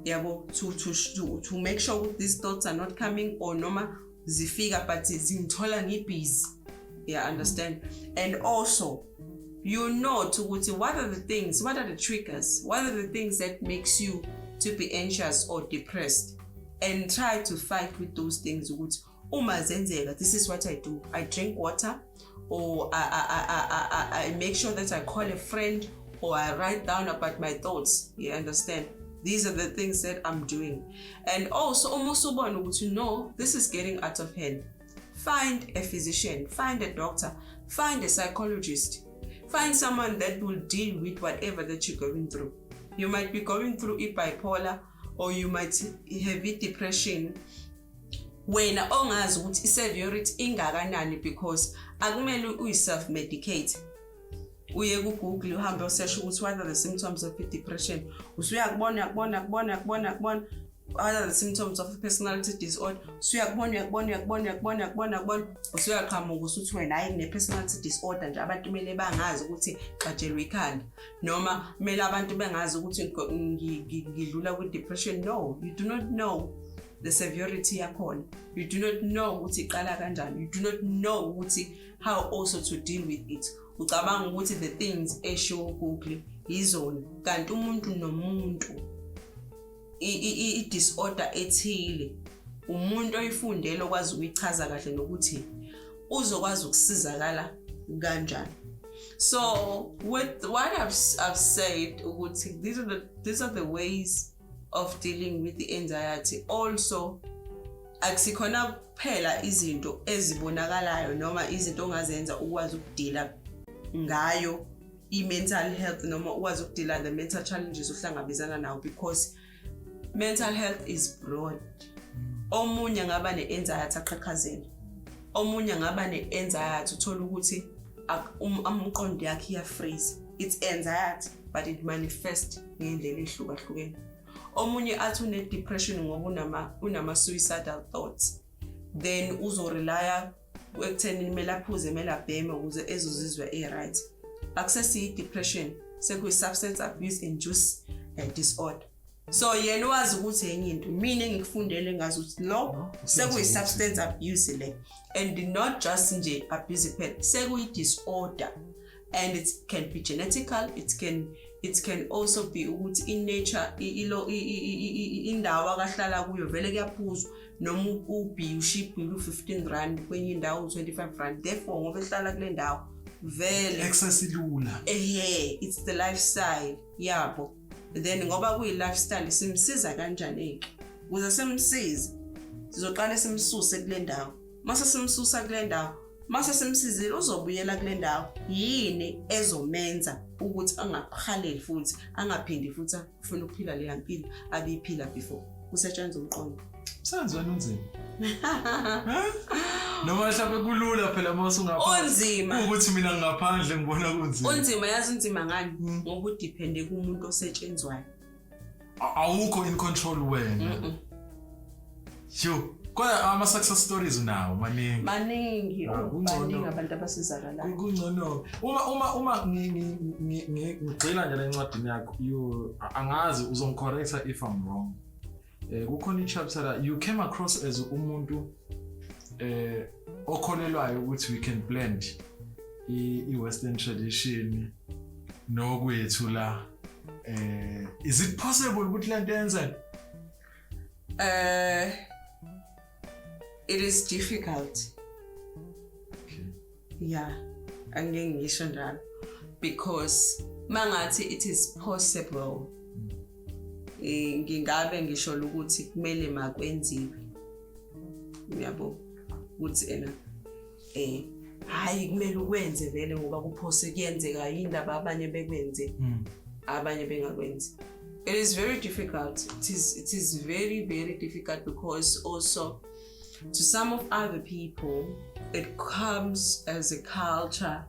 yabo, to make sure that these thoughts are not coming or noma zifika but zingithola ngibusy. Yeah, understand? And also, you know what are the things, what are the triggers, what are the things that makes you to be anxious or depressed, and try to fight with those things. Uma zenzeka, this is what I do. I drink water, or I make sure that I call a friend, or I write down about my thoughts. You understand? These are the things that I'm doing. And also, almost to know this is getting out of hand. Find a physician, find a doctor, find a psychologist, find someone that will deal with whatever that you're going through. You might be going through a bipolar, or you might have a depression. When ongazi ukuthi severity ingakanani, because akumele uyi-self-medicate. Uye ku-Google uhambe usearch ukuthi what are the symptoms of depression. Usuyakubona what are the symptoms of personality disorder. Usuyakubona usuyaqhamuka usuthi wena hayi ne-personality disorder nje abantu kumele bangazi ukuthi qatshelwe ikhanda, noma kumele abantu bengazi ukuthi ngidlula kwi-depression. No, you do not know the severity yakhona. You do not know ukuthi iqala kanjani. You do not know ukuthi how also to deal with it. Ucabanga ukuthi the things esho Google izona, kanti umuntu nomuntu i-disorder ethile umuntu oyifundele okwazi ukuyichaza kahle nokuthi uzokwazi ukusizakala kanjani. So with what I've said ukuthi these are the ways of dealing with the anxiety. Also akusikhona kuphela izinto ezibonakalayo noma izinto ongazenza ukwazi ukudila ngayo i-mental health noma ukwazi ukudila the mental challenges uhlangabezana nawo, because mental health is broad. Omunye ngaba ne-anxiety aqhaqhazela, omunye ngaba ne-anxiety uthola ukuthi umqondo yakhe iyafreeze. It's anxiety but it manifests ngendlela ehlukahlukene. Omunye athi une-depression ngoba unama-suicidal thoughts, then uzorelya ekutheni kumele aphuze, kumele abheme ukuze ezozizwa e-right. Akusesiyi-depression, sekuyi-substance abuse induced disorder. So yena wazi ukuthi enye into mina engikufundele ngazi ukuthi lo sekuyi-substance abuse le, and not just nje abuse kuphela, sekuyi-disorder. And it can be genetical, it can also be ukuthi in nature indawo akahlala kuyo vele kuyaphuzwa, noma ubhi uship u-15 kwenye indawo u-25. Therefore ngoba ehlala kule ndawo vele access ilula. It's the lifestyle yabo. Then ngoba kuyi-lifestyle simsiza kanjani ukuze simsize sizoqala simsuse kule ndawo. Mase simsusa kule ndawo, mase simsizile uzobuyela kule ndawo, yini ezomenza ukuthi angaphaleli futhi angaphindi futhi ufuna ukuphila le yampilo abiphila before kusetshenzwa umqondo. Senze wena unzima. Noma mhlawumbe kulula phela mase ungaphandle. Unzima. Ukuthi mina ngaphandle ngibona kunzima. Unzima yazi unzima ngani? Ngoba udepende kumuntu osetshenzwayo. Awukho in control wena. Sho, kodwa ama-success stories unawo maningi abantu abasizakalayo. Kungcono. Uma ngigcina nje le ncwadi yakho, angazi uzongicorrecta if I'm wrong. Kukhona i-chapter la you came across as umuntu okholelwayo ukuthi we can blend i-Western tradition nokwethu la. Is it possible ukuthi lento yenze? It is difficult. Okay. Yeah, angeke ngisho njalo because mangathi it is possible, ngingabe ngisho ukuthi kumele makwenziwe. Uyabo ukuthi hayi kumele ukwenze vele ngoba kuphose kuyenzeka indaba abanye bekwenze abanye bengakwenzi. It is very difficult. It is very, very difficult because also to some of other people it comes as a culture,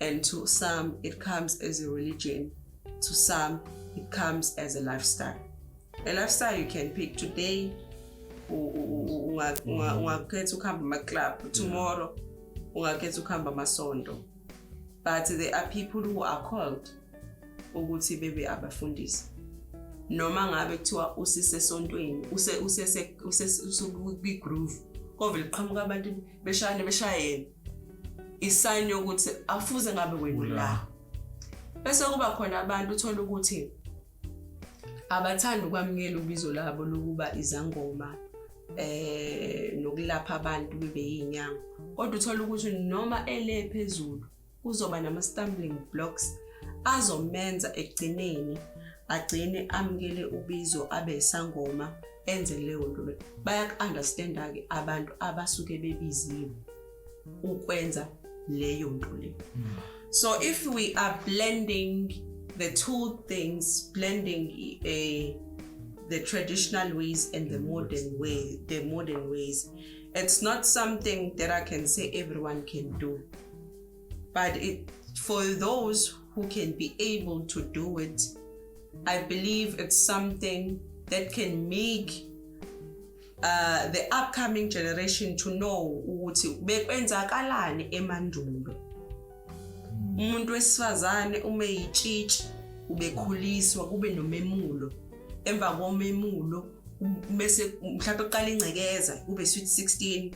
and to some it comes as a religion, to some it comes as a lifestyle. A lifestyle you can pick today, ungakhetha ukuhamba ama-club, tomorrow ungakhetha ukuhamba amasonto. But there are people who are called ukuthi bebe abafundisi. Noma ngabe kuthiwa usisesontweni usese-groove kovele qhamuka abantu beshayela isign yokuthi afuze ngabe wena la. Bese kuba khona abantu uthola ukuthi abathanda ukwamukela ubizo labo lokuba izangoma nokulapha abantu bebe yinyanga, kodwa uthola ukuthi noma ele phezulu uzoba nama-stumbling blocks azomenza ekugcineni agcine amukele ubizo abe isangoma enze leyo nto. Bayak-understand-ke abantu abasuke bebiziwe ukwenza leyo nto le. So if we are blending the two things, blending the traditional ways and the modern ways, it's not something that I can say everyone can do, but for those who can be able to do it, I believe it's something that can make the upcoming generation to know ukuthi bekwenzakalani emandulo. Umuntu wesifazane uma yitshitshi ubekhuliswa kube nomemulo, emva komemulo bese mhlawumbe uqala ingcekeza kube sweet 16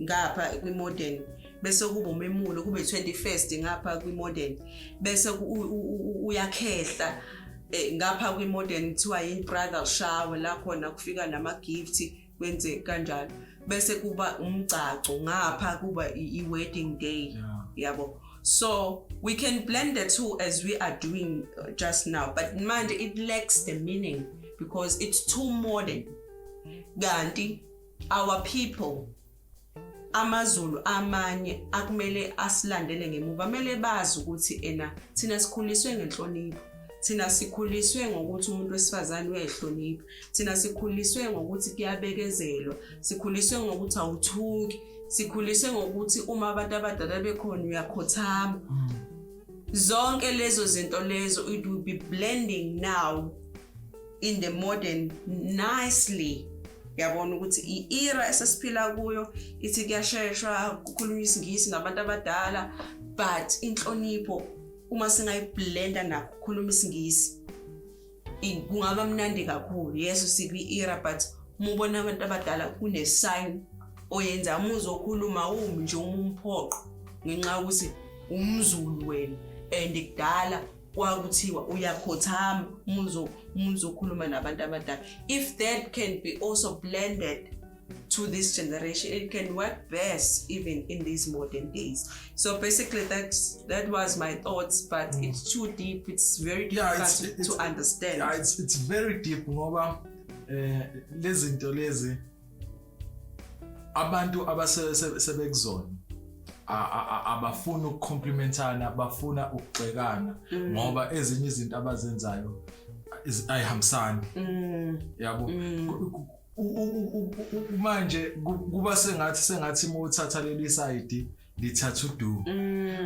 ngapha kwi-modern, bese kuba umemulo kube 21st ngapha kwi-modern, bese uyakhehla ngapha kwi-modern kuthiwa yi-bridal shower la khona kufika nama-gift kwenze kanjalo, bese kuba umgcaco ngapha kuba i-wedding day. Yabo. So we can blend the two as we are doing just now, but mind it lacks the meaning because it's too modern. Ganti our people amaZulu amanye akumele asilandele ngemuva, kumele bazi ukuthi thina sikhuliswe ngenhlonipho, thina sikhuliswe ngokuthi umuntu wesifazane uyayihlonipha, thina sikhuliswe ngokuthi kuyabekezelwa, sikhuliswe ngokuthi awuthungi, sikhuliswe ngokuthi uma abantu abadala bekhona uyakhothama. Zonke lezo zinto lezo, it will be blending now in the modern nicely. Yabona ukuthi i-era esesiphila kuyo ithi kuyasheshwa ukukhuluma isingisi nabantu abadala, but inhlonipho uma singayiblenda nakho ukukhuluma isingisi kungaba mnandi kakhulu. Yeso sikwi-era, but uma ubona abantu abadala kune-sign oyenza uzokhuluma nje umphoqo ngenxa yokuthi umZulu wena, and kudala kwakuthiwa uyakhothama uzokhuluma nabantu abadala. If that can be also blended to this generation, it can work best even in these modern days. So basically that was my thoughts, but it's too deep, it's very difficult to understand. Yeah, it's very deep ngoba lezi zinto lezi abantu abasebekuzona abafuna ukucomplimentana, bafuna ukugxekana ngoba ezinye izinto abazenzayo ayihambisani. Yabo manje kuba sengathi uma uthatha leli side lithatha udu,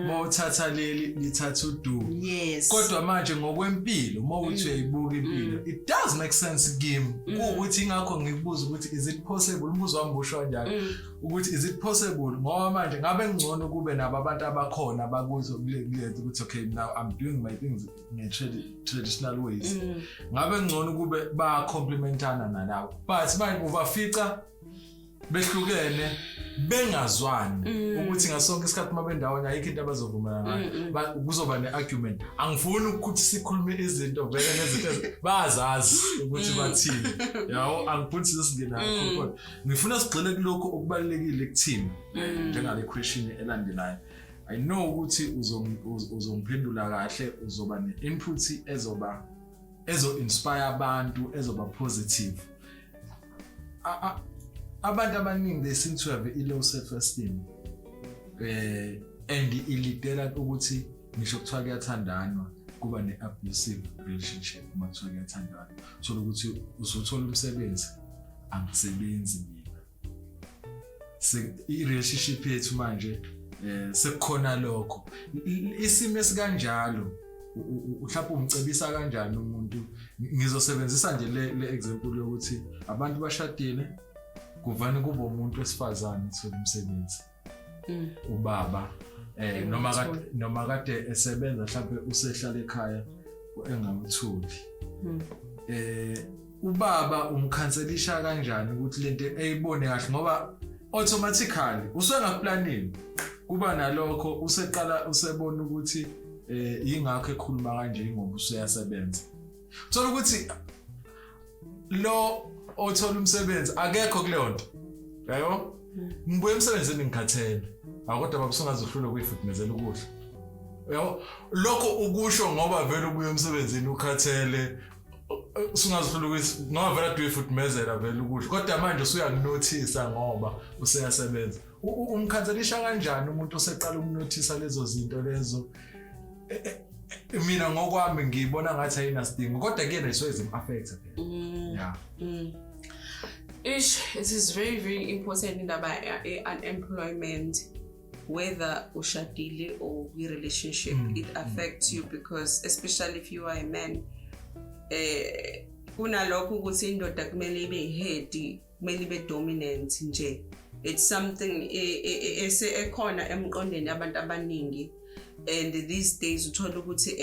uma uthatha leli lithatha udu. Yes. Kodwa manje ngokwempilo uma uthi uyayibuka impilo, it does make sense game ukuthi ingakho ngikubuza ukuthi is it possible, umbuzo wami usho kanjani ukuthi is it possible ngoba manje ngabe ngcono kube nabo abantu abakhona bakuzo kulethe ukuthi okay now I'm doing my things in traditional ways, ngabe ngcono kube ba complementana nalawo, but manje ubafica behlukene bengazwani ukuthi ngasonke isikhathi uma bendawonye ayikho into abazovumelana ngayo, kuzoba ne-argument. Angifuni ukuthi sikhulume izinto vele nezinto bazazi ukuthi bathini, yawo angifuni singena kakhulu, ngifuna sigxile kulokho okubalekile kuthina njengale question elandelayo. I know ukuthi uzomphendula kahle, uzoba ne-input ezo-inspire abantu, ezoba positive. Abantu abaningi they seem to have a low self-esteem and ilidela ukuthi ngisho kuthiwa kuyathandanwa kuba ne-abusive relationship. Uma kuthiwa kuyathandanwa thola ukuthi uzothola umsebenzi, angisebenzi mina, i-relationship yethu manje sekukhona lokho. Isimo esikanjalo mhlawumbe umcebisa kanjani umuntu? Ngizosebenzisa nje le example yokuthi abantu bashadile, kuvane kuba umuntu wesifazane uthola umsebenzi, ubaba noma kade esebenza mhlawumbe usehlala ekhaya engamtholi, ubaba umkhanselisha kanjani ukuthi lento eyibone kahle ngoba automatically usengaplanini kuba nalokho useqala usebona ukuthi ingakho ekhuluma kanje ngoba useyasebenza. Uthola ukuthi lo othola umsebenzi akekho kuleyo nto, yabo ngibuye emsebenzini ngikhathele, akodwa babusungazohlula ukuyifudumezela ukudla, yabo lokho ukusho ngoba vele ubuye emsebenzini ukhathele usungazohlula ngoba vele uyifudumezela vele ukudla, kodwa manje usuyanothisa ngoba useyasebenza. Umkhanselisha kanjani umuntu oseqala ukunothisa lezo zinto lezo? Mina ngokwami ngibona ngathi ayina sidingo, kodwa kuyena isoyizim affect. Yeah. It is very, very important in about unemployment, whether ushadile or we relationship, it affects you because especially if you are a man, kunalokho ukuthi indoda kumele ibe head, kumele ibe dominant nje. It's something ekhona emqondweni abantu abaningi, and these days uthola ukuthi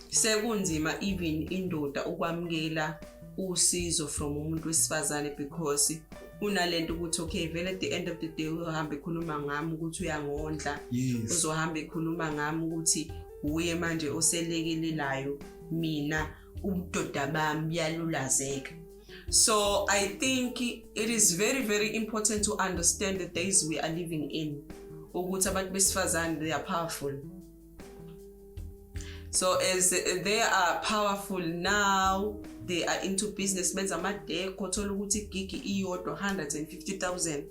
sekunzima even indoda ukwamukela usizo from umuntu wesifazane because unalento ukuthi okay vele at the end of the day uzohamba ekhuluma ngami ukuthi uyangondla, uzohamba ekhuluma ngami ukuthi uye manje oselekelelayo mina ubudoda bami yalulazeka. So I think it is very, very important to understand the days we are living in. Ukuthi abantu besifazane they are powerful. So as they are powerful now, they are into business. Benza amadeko thola ukuthi gigi iyodwa 150,000.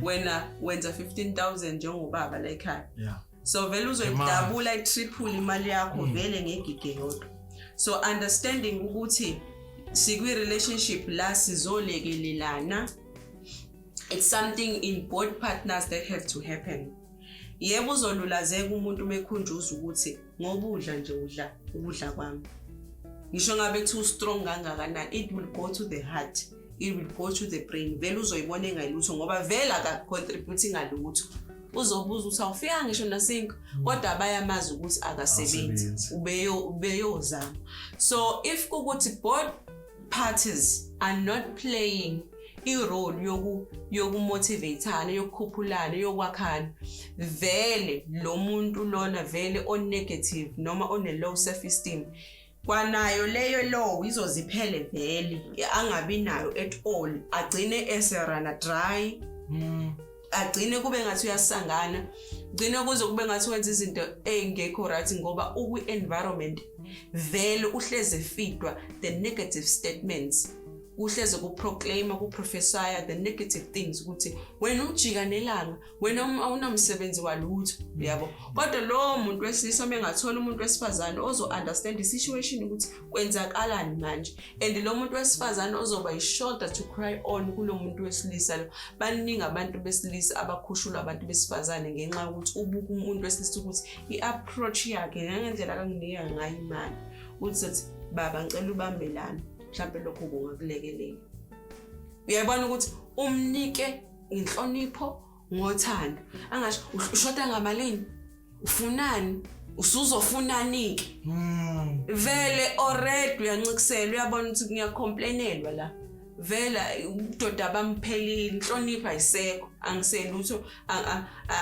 Wena wenza 15,000 njengobaba la ekhaya. Yeah. so vele uzoyidabula i-triple imali yakho vele ngegige yodwa. So understanding ukuthi sikwi-relationship la sizolekelelana, it's something in both partners that have to happen. Yebo uzolulazeka umuntu mekhunjuza ukuthi ngoba udla nje udla kwami. Ngisho ngabe too strong kangakanani, it will go to the heart, it will go to the brain. Vele uzoyibona engayilutho ngoba vele aka-contribute ngalutho. Uzobuza ukuthi awufika ngisho nasinko kodwa bayamazi ukuthi akasebenzi ubeyozama. So if kukuthi both parties are not playing i-role yokumotivateana, yokukhuphulana, yokwakhana, vele lo muntu lona vele on negative noma on a low self-esteem, kwanayo leyo low izoziphele vele angabi nayo at all, agcine eserana dry, agcine kube ngathi uyasangana, gcine kuze kube ngathi wenza izinto engekho right ngoba ukwi-environment vele uhleze fitwa the negative statements, uhleze kuproclaima kuprofesaya the negative things ukuthi wena ujika nelanga, wena awunamsebenzi walutho, yabo. Kodwa lo muntu wesilisa mengathola umuntu wesifazane ozo understand the situation ukuthi kwenzakalani manje, and lo muntu wesifazane ozoba i-shoulder to cry on kulo muntu wesilisa lo. Baningi abantu besilisa abakhushula abantu besifazane ngenxa ukuthi ubuka umuntu wesilisa ukuthi i-approach yakhe ngendlela kanginika ngayo imali uthi baba ngicela ubambelana, mhlawumbe lokho kungakulekelela. Uyabona ukuthi umnike inhlonipho ngothando, angasho ushoda ngamalini, ufunani, usuzofunani ke. Vele already uyancikisela, uyabona ukuthi ngiyacomplainelwa la. Vela udoda bamphelile, inhlonipho ayisekho, angiselutho,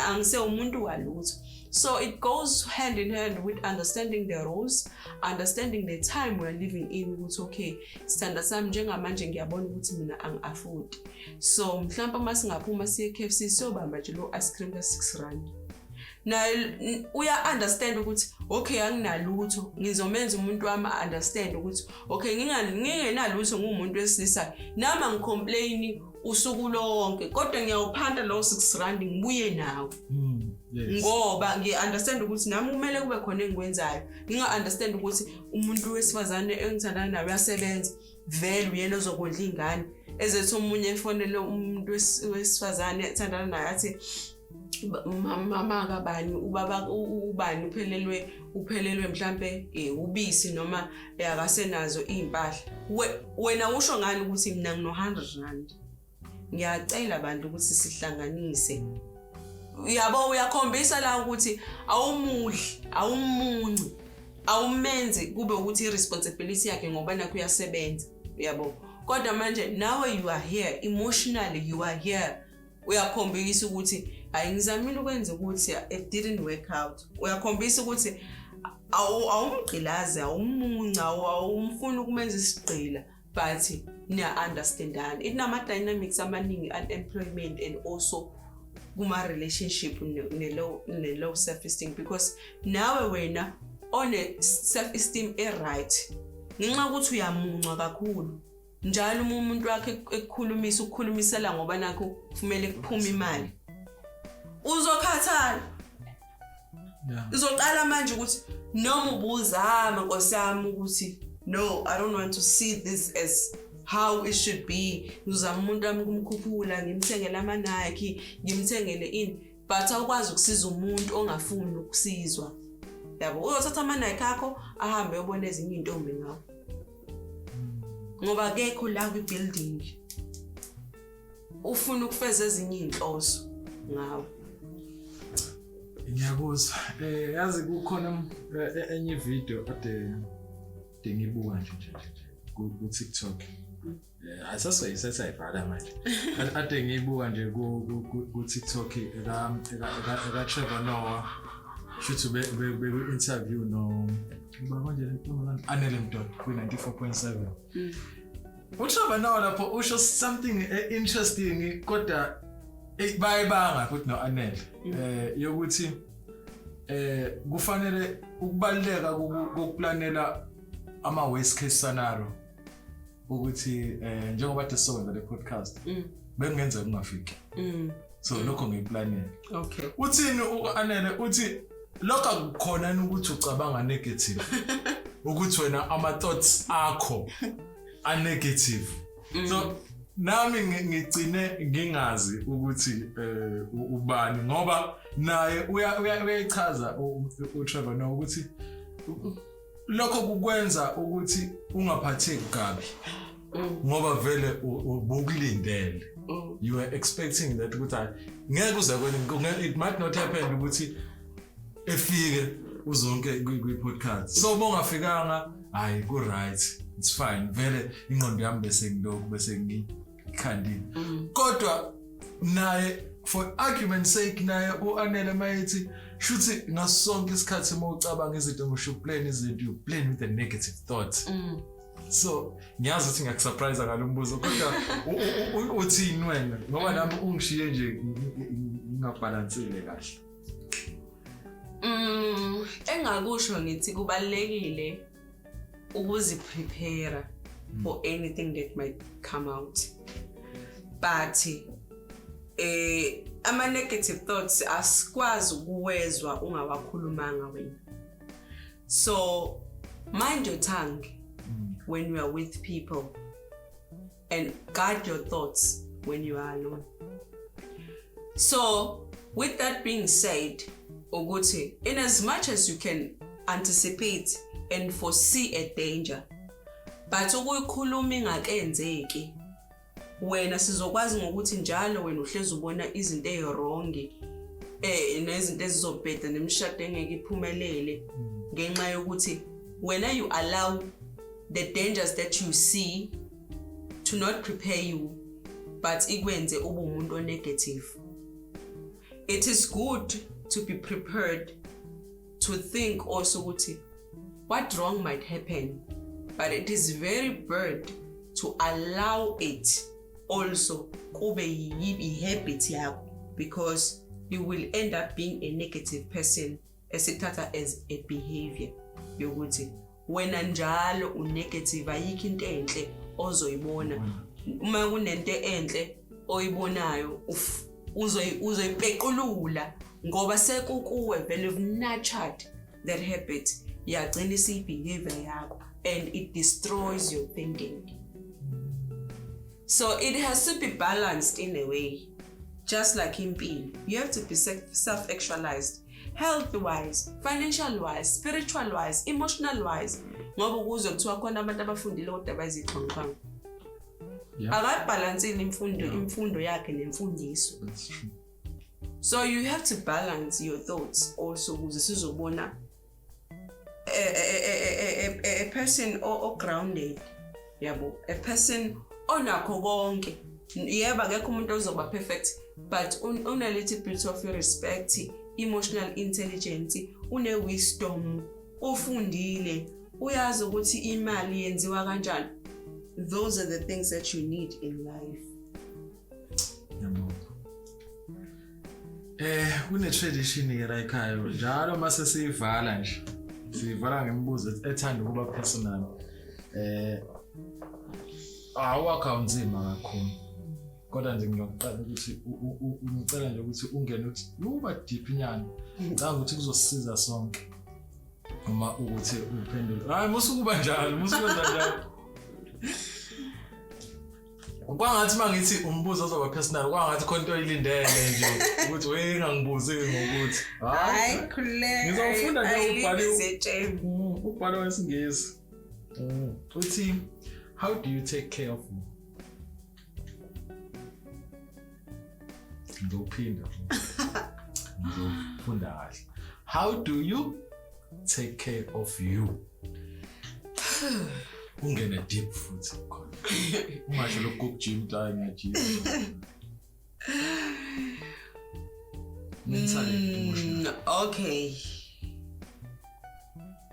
angise umuntu walutho. So it goes hand in hand with understanding the roles, understanding the time we're living in, ukuthi okay, standard sami njengamanje ngiyabona ukuthi mina angi-afford. So mhlawumbe masingaphuma siye KFC siyobamba nje lo ice cream ka-6 rand. Na uya understand ukuthi okay anginalutho, ngizomenza umuntu wami understand ukuthi okay ngingenalutho ngumuntu wesilisa, nama ngicomplain usuku lonke kodwa ngiyawuphanda lo 6 rand ngibuye nawo. Yes. Ngoba ngi-understand ukuthi nami kumele kube khona engikwenzayo. Nginga-understand ukuthi umuntu wesifazane engithandana naye uyasebenza, vele uyena ozokondla ingane. Ezethu omunye efonele umuntu wesifazane ethandana naye athi mama kabani ubaba ubani uphelelwe mhlambe ubisi noma akasenazo impahla. Wena usho ngani ukuthi mina ngino 100 rand? Ngiyacela abantu ukuthi sihlanganise. Yabo uyakhombisa la ukuthi awumudli, awumunci, awumenzi kube ukuthi iresponsibility yakhe ngoba nakho uyasebenza, yabo. Kodwa manje nawe you are here, emotionally you are here. Uyakhombisa ukuthi ayingizamile ukwenza ukuthi it didn't work out. Uyakhombisa ukuthi awumgqilazi, awumunca, awumfuni ukumenza isigqila, but niya understandana. Inama dynamics amaningi unemployment and also kuma relationship ne low self esteem, because nawe wena on a self esteem right ngenxa ukuthi uyamunca kakhulu njalo umuntu wakhe ukukhulumisela ngoba nakho kufanele kuphume imali uzokhathala. Uzoqala manje ukuthi noma ubuzama nkosami ukuthi no, I don't want to see this as how it should be. Ngizama umuntu wami kumkhuphula, ngimthengele ama-Nike, ngimthengele ini, but awukwazi ukusiza umuntu ongafuni ukusizwa. Yabo, uyothatha ama-Nike akho ahambe uyobona ezinye intombi ngawo. Ngoba akekho la kwi-building ufuna ukufeza ezinye inhloso ngawo. Ngiyakuzwa. Yazi kukhona enye video ade ngibuka nje ku TikTok. Asayivala manje. Ade ngibuka nje ku TikTok eka Trevor Noah. Shothi be interview no manje Anele Mdod ku 94.7. Utrevor Noah lapho usho something interesting kodwa bayibanga ukuthi no Anele yokuthi kufanele ukubaleka kokuplanela ama worst case scenario ukuthi njengoba sizowenza le podcast bengenza kungafiki so lokho ngiyiplanela. Okay, uthini uAnele uthi lokho akukhona ukuthi ucabanga negative ukuthi wena ama thoughts akho are negative. So nami ngicine ngingazi ukuthi ubani ngoba naye uyayichaza uTrevor no ukuthi lokho kukwenza ukuthi ungaphatheki kabi ngoba vele ubukulindele. You were expecting that ukuthi ngeke uze kwena it might not happen ukuthi efike uzonke kwi podcast. So bongafikanga hayi ku right, it's fine, vele ingqondo yami bese ngilokhu bese ngikhandile. Kodwa naye for argument's sake naye uanele mayithi shuthi ngasonke isikhathi uma ucabanga izinto ngisho plan izinto you plan with a negative thought. So ngiyazi ukuthi ngiyakusurprise ngalombuzo kodwa uthini wena ngoba nami ungishiye nje ngingabalansile kahle. Engakusho ngithi kubalekile ukuziprepare for anything that might come out. But ama negative thoughts asikwazi ukuwezwa ungawakhulumanga wena. So mind your tongue when you are with people and guard your thoughts when you are alone. So with that being said, Oguti, in as much as you can anticipate and foresee a danger, but ukuyikhuluma ingakenzeki wena sizokwazi ngokuthi njalo wena uhlezi ubona izinto ezirong nezinto ezizobheda nemishado engeke iphumelele ngenxa yokuthi wena you allow the dangers that you see to not prepare you but ikwenze ube umuntu negative. It is good to be prepared to think also ukuthi what wrong might happen, but it is very bad to allow it also kube yi-habit yakho because you will end up being a negative person esithatha as a behavior yokuthi wena njalo unegative ayikho into enhle ozoyibona uma kunento enhle oyibonayo uzoyipequlula ngoba sekukuwe vele you've nurtured that habit yagcina isibehavior yakho and it destroys your thinking. So it has to be balanced in a way, just like impilo. You have to be self-actualized, health-wise, financial-wise, spiritual-wise, emotional-wise. Ngoba kuzo kuthiwa khona abantu abafundile kodwa bayizixhonqanga. Akabalansile imfundo yakhe nemfundiso. That's true. So you have to balance your thoughts also ukuze sizobona a person or grounded, yabo, a person onakho konke. Yeba akekho umuntu ozoba perfect, but on a little bit of respect, emotional intelligence, une wisdom, ufundile, uyazi ukuthi imali yenziwa kanjani. Those are the things that you need in life. Yabo. Kune tradition ke la ekhaya njalo mase siyivala nje. Siyivala ngemibuzo ethanda ukuba personal. Awakha unzima kakhulu. Kodwa nje ngiyoqala ukuthi ngicela nje ukuthi ungene uthi uba deep nyana. Ngicanga ukuthi kuzosisiza sonke. Uma ukuthi uphendule. Hayi musukuba njalo, musukwenza njalo. Kwangathi mangithi umbuzo ozoba personal, kwangathi khona into oyilindele nje ukuthi wengangibuzi ngokuthi hayi khuleka ngizofunda nje ubhalo wesingisi. Uthi how do you take care of me? Ngizophinda ngizofunda kahle. How do you take care of you? Ungena deep futhi khona. Ungasho lokho gym time ngajim. Mentally. Okay.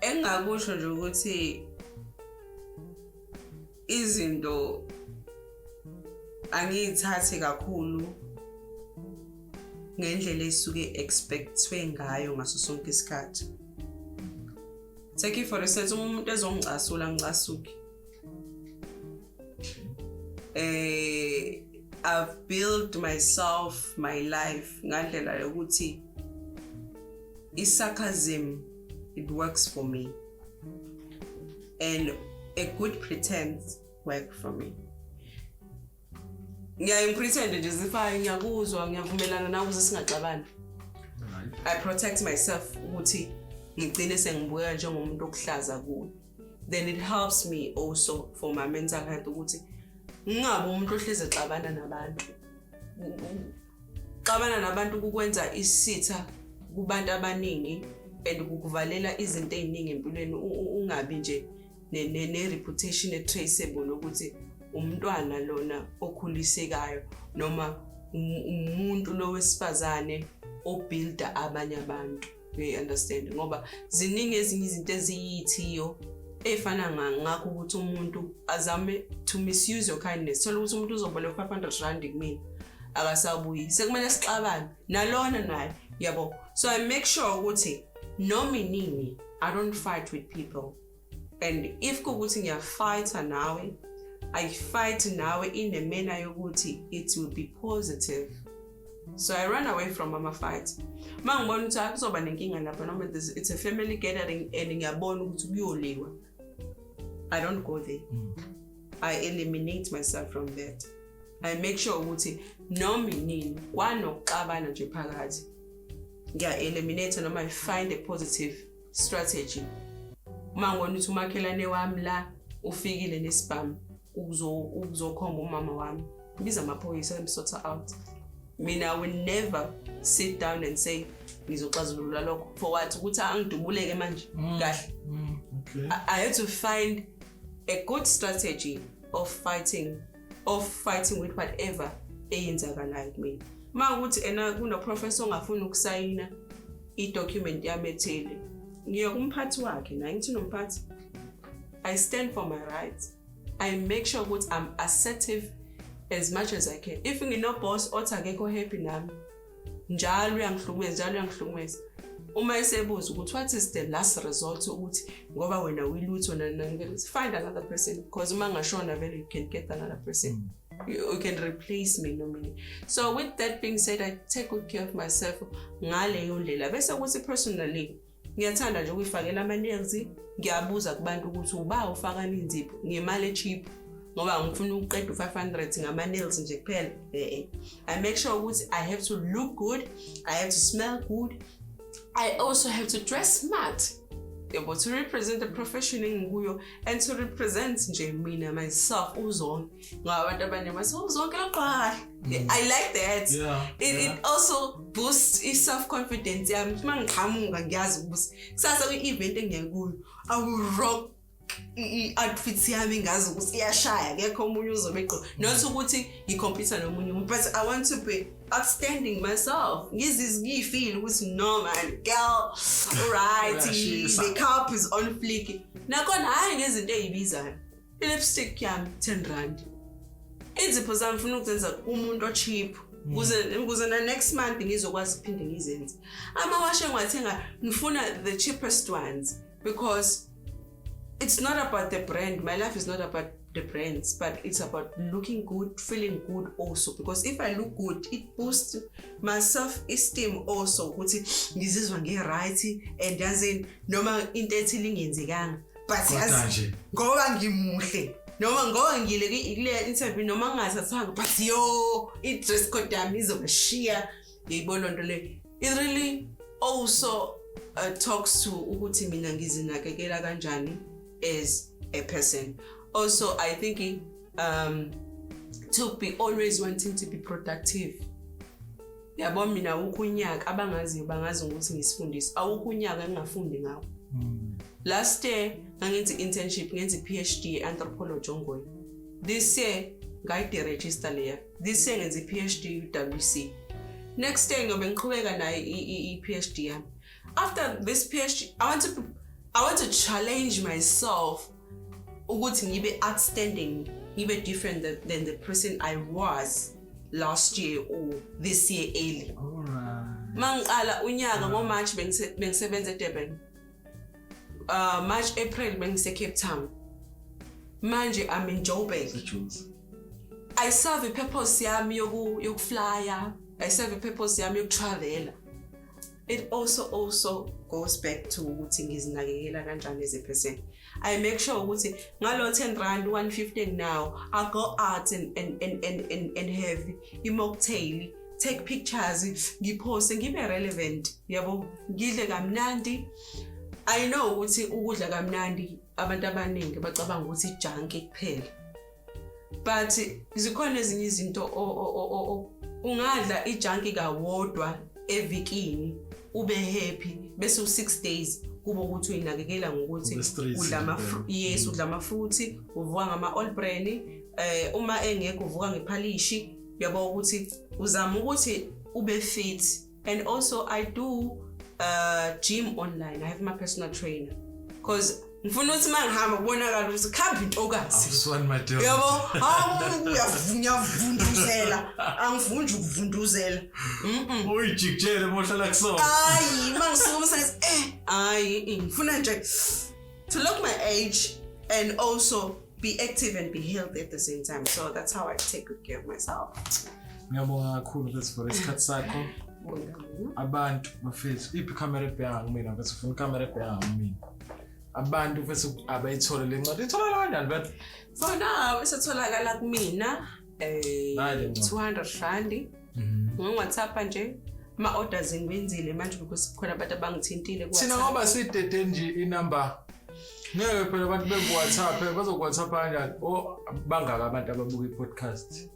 Engakusho nje ukuthi izinto angiyithathi kakhulu ngendlela esuke expectwe ngayo ngaso sonke isikhathi. Take for instance umuntu ezongicasula ngicasuki. I've built myself my life ngandlela yokuthi sarcasm, it works for me. And a good pretense work for me. Ngiyayipretend nje zifa ngiyakuzwa ngiyavumelana nawe singaxabani. I protect myself ukuthi ngigcine sengibuya njengomuntu okuhlaza kuwe. Then it helps me also for my mental health ukuthi ngingabe umuntu ohleze xabana nabantu. Xabana nabantu kukwenza isitha kubantu abaningi and kukuvalela izinto eziningi empilweni ungabi nje ne reputation traceable ukuthi umntwana lona okhulisekayo noma umuntu lo wesifazane obuilda abanye abantu. You understand? Ngoba ziningi ezinye izinto eziyithiyo efana ngakho ukuthi umuntu azame to misuse your kindness. Thola ukuthi umuntu uzoboleka 500 rand kumina akasabuyi. Sekumele sixabane nalona naye yabo. So I make sure ukuthi noma inini I don't fight with people. And if kukuthi ngiyafighta nawe, I fight nawe in a manner yokuthi it will be positive. So I run away from my fight. Mangibona ukuthi akuzoba nenkinga lapha noma it's a family gathering and ngiyabona ukuthi kuyoliwa. I don't go there. I eliminate myself from that. I make sure ukuthi noma inini kwanokuxabana nje phakathi. Eliminate noma I find a positive strategy. Mangibona ukuthi umakhelane wami la ufikile nesibhamu ukuzokhomba umama wami. Biza amaphoyisa sort out. Mina I will never sit down and say ngizoxazulula lokho for what ukuthi angidubuleke manje kahle. Okay. I had to find a good strategy of fighting with whatever eyenzakalayo kumina. Mawukuthi kuna professor ongafuna ukusayina i-document yami ethile ngiya kumphathi wakhe na ngithi nomphathi I stand for my rights. I make sure ukuthi I'm assertive as much as I can. If ngino boss othi akekho happy nami njalo uyangihlukumeza uma esebuza ukuthi what is the last result ukuthi ngoba wena uyilutho find another person because uma ngashona vele you can get another person. You can replace me normally. So with that being said, I take good care of myself ngaleyo ndlela bese ukuthi personally ngiyathanda nje ukuyifakela ama-nails ngiyabuza kubantu ukuthi uba ufaka inzipho ngemali cheap ngoba ngifuna ukuqeda u500 ngama-nails nje kuphela. I make sure ukuthi I have to look good, I have to smell good, I also have to dress smart. Able to represent the profession engikuyo and to represent nje mina myself uzonke ngabantu abaningi bathi uzonke laqala. I like that. It also boosts self-confidence yami. Uma ngiqhamuka ngiyazi ukuthi kusasa kwi-event engiyekuyo I will rock i-outfit yami ngazi ukuthi iyashaya ngekho omunye uzobe eqo not ukuthi ngikompete nomunye umuntu but I want to be outstanding myself. Ngifeel ukuthi no man girl alright the cup is on flick nakhona hayi ngezinto ezibizayo. I-lipstick yami 10 rand. Izipho zami ngifuna ukuzenza umuntu o-cheap ukuze na next month ngizokwazi ukuphinde ngizenze. Ama-wash engiwathenga ngifuna the cheapest ones because it's not about the brand. My life is not about the brands, but it's about looking good, feeling good also. Because if I look good, it boosts my self-esteem also. Ukuthi ngizizwa ngi-right and yazi noma into ethile ingenzekanga. But yazi ngoba ngimuhle noma ngoba ngile interview noma ngingathathanga but yo i-dress code yami izobashiya ngiyibona nto le. It really also talks to ukuthi mina ngizinakekela kanjani as a person. Also, I think to be always wanting to be productive. Yabona mina ukunyaka abangaziyo bangazi ukuthi ngisifundise. Awukunyaka engafundi ngawo. Last year ngangenza internship ngenza PhD anthropology ongoing. This year ngayide register leya. This year ngenza PhD UWC. Next year ngobe ngiqhubeka nayo i-PhD yami. After this PhD, I want to challenge myself ukuthi ngibe outstanding, ngibe different than the person I was last year or this year early. Alright. Mangiqala unyaka ngoMarch bengisebenza eDurban. March April bengise Cape Town. Manje I'm in Joburg. I serve a purpose yami yokuflya. I serve a purpose yami yokutravel. it also goes back to ukuthi ngizinakekela kanjani as a person. I make sure ukuthi ngalo 10 rand 150 now I go out and have i-mocktail, take pictures, ngiposte, ngibe relevant, yabo, ngidle kamnandi. I know ukuthi ukudla kamnandi abantu abaningi bacabanga ukuthi ijunk kuphela. But zikhona ezinye izinto ungadla ijunk kawodwa evikini ube happy bese u6 days kuba ukuthi uyinakekela ngokuthi udla amafruit, uvuka ngama all bran, uma engeke uvuka ngephalishi, uyabo ukuthi uzama ukuthi ube fit. And also I do gym online. I have my personal trainer because ngifuna ukuthi mangihamba kubonakala ukuthi khamba intokazi. Awuswani madodana. Yabo, uyavunduzela. Angivunji ukuvunduzela. Uyijikjele mohlala kusona. Hayi, mangisuka umsebenzi hayi ngifuna nje to look my age and also be active and be healthy at the same time. So that's how I take good care of myself. Ngiyabonga kakhulu bese for isikhathi sakho. Abantu bafethu iphi camera ebheka kumina bese ufuna camera ebheka kumina. Abantu bese abayithola le ncwadi ithola kanjani bathi? For now isatholakala kumina 200 rand. WhatsApp nje ma orders ngibenzile manje because khona abantu abangithintile ku WhatsApp. Sina ngoba sidede nje inumber. Ngeke phela abantu beku WhatsApp bazoku WhatsApp kanjani o bangaka abantu ababuka i-podcast.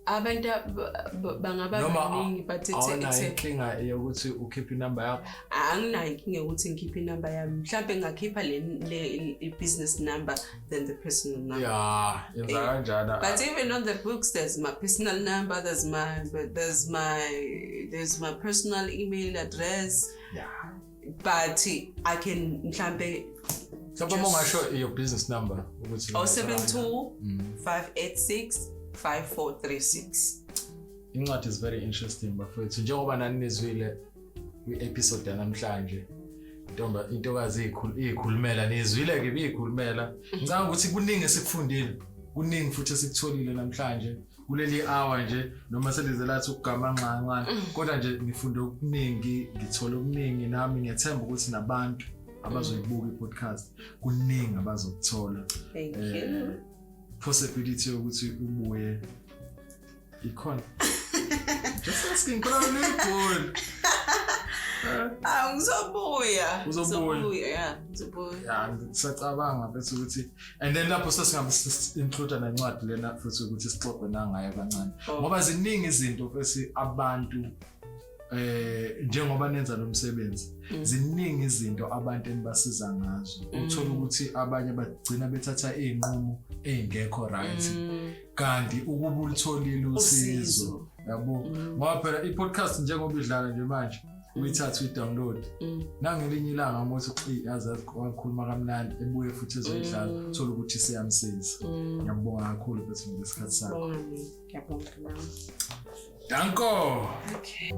Abantu bangaba baningi but it's inkinga yokuthi ukhiphe inumber yakho. Anginayo inkinga ukuthi ngikhiphe inumber yami. Mhlawumbe ngakhipha le business number than the personal number. Yeah, yenza kanjalo. But even on the books there's my personal number, there's my personal email address. Yeah. But I can mhlawumbe mongasho your business number ukuthi 072 586 5436. Incwadi is very interesting bafethu njengoba nani nizwile kwi-episode yanamhlanje intokazi ikhulumela nizwile ke biyikhulumela ngicabanga ukuthi kuningi esikufundile kuningi futhi esikutholile namhlanje kuleli hour nje noma selize lathi ukugama nqanqane kodwa nje ngifunde okuningi ngithola okuningi nami ngiyethemba ukuthi nabantu abazoyibuka i-podcast kuningi abazokuthola. Thank you. Possibility ukuthi ubuye ikhona. Just asking khona Uzobuya. Uzobuya. Yeah, ngisacabanga bese ukuthi and then lapho sesingabe include nencwadi lena futhi ukuthi sixoxe nangayo kancane. Ngoba ziningi izinto bese abantu njengoba nenza lo msebenzi ziningi izinto abantu enibasiza ngazo uthola ukuthi abanye bagcina bethatha izinqumo ezingekho right kanti ukuba ulitholile usizo yabo ngoba phela i-podcast njengoba idlala nje manje uyithatha uyi-download nangelinye ilanga mothi yazi wakhuluma kamnandi ebuye futhi ezoyidlala uthola ukuthi siyamsiza. Ngiyabonga kakhulu bese ngesikhathi sakho. Ngiyabonga nami. Danko. Okay.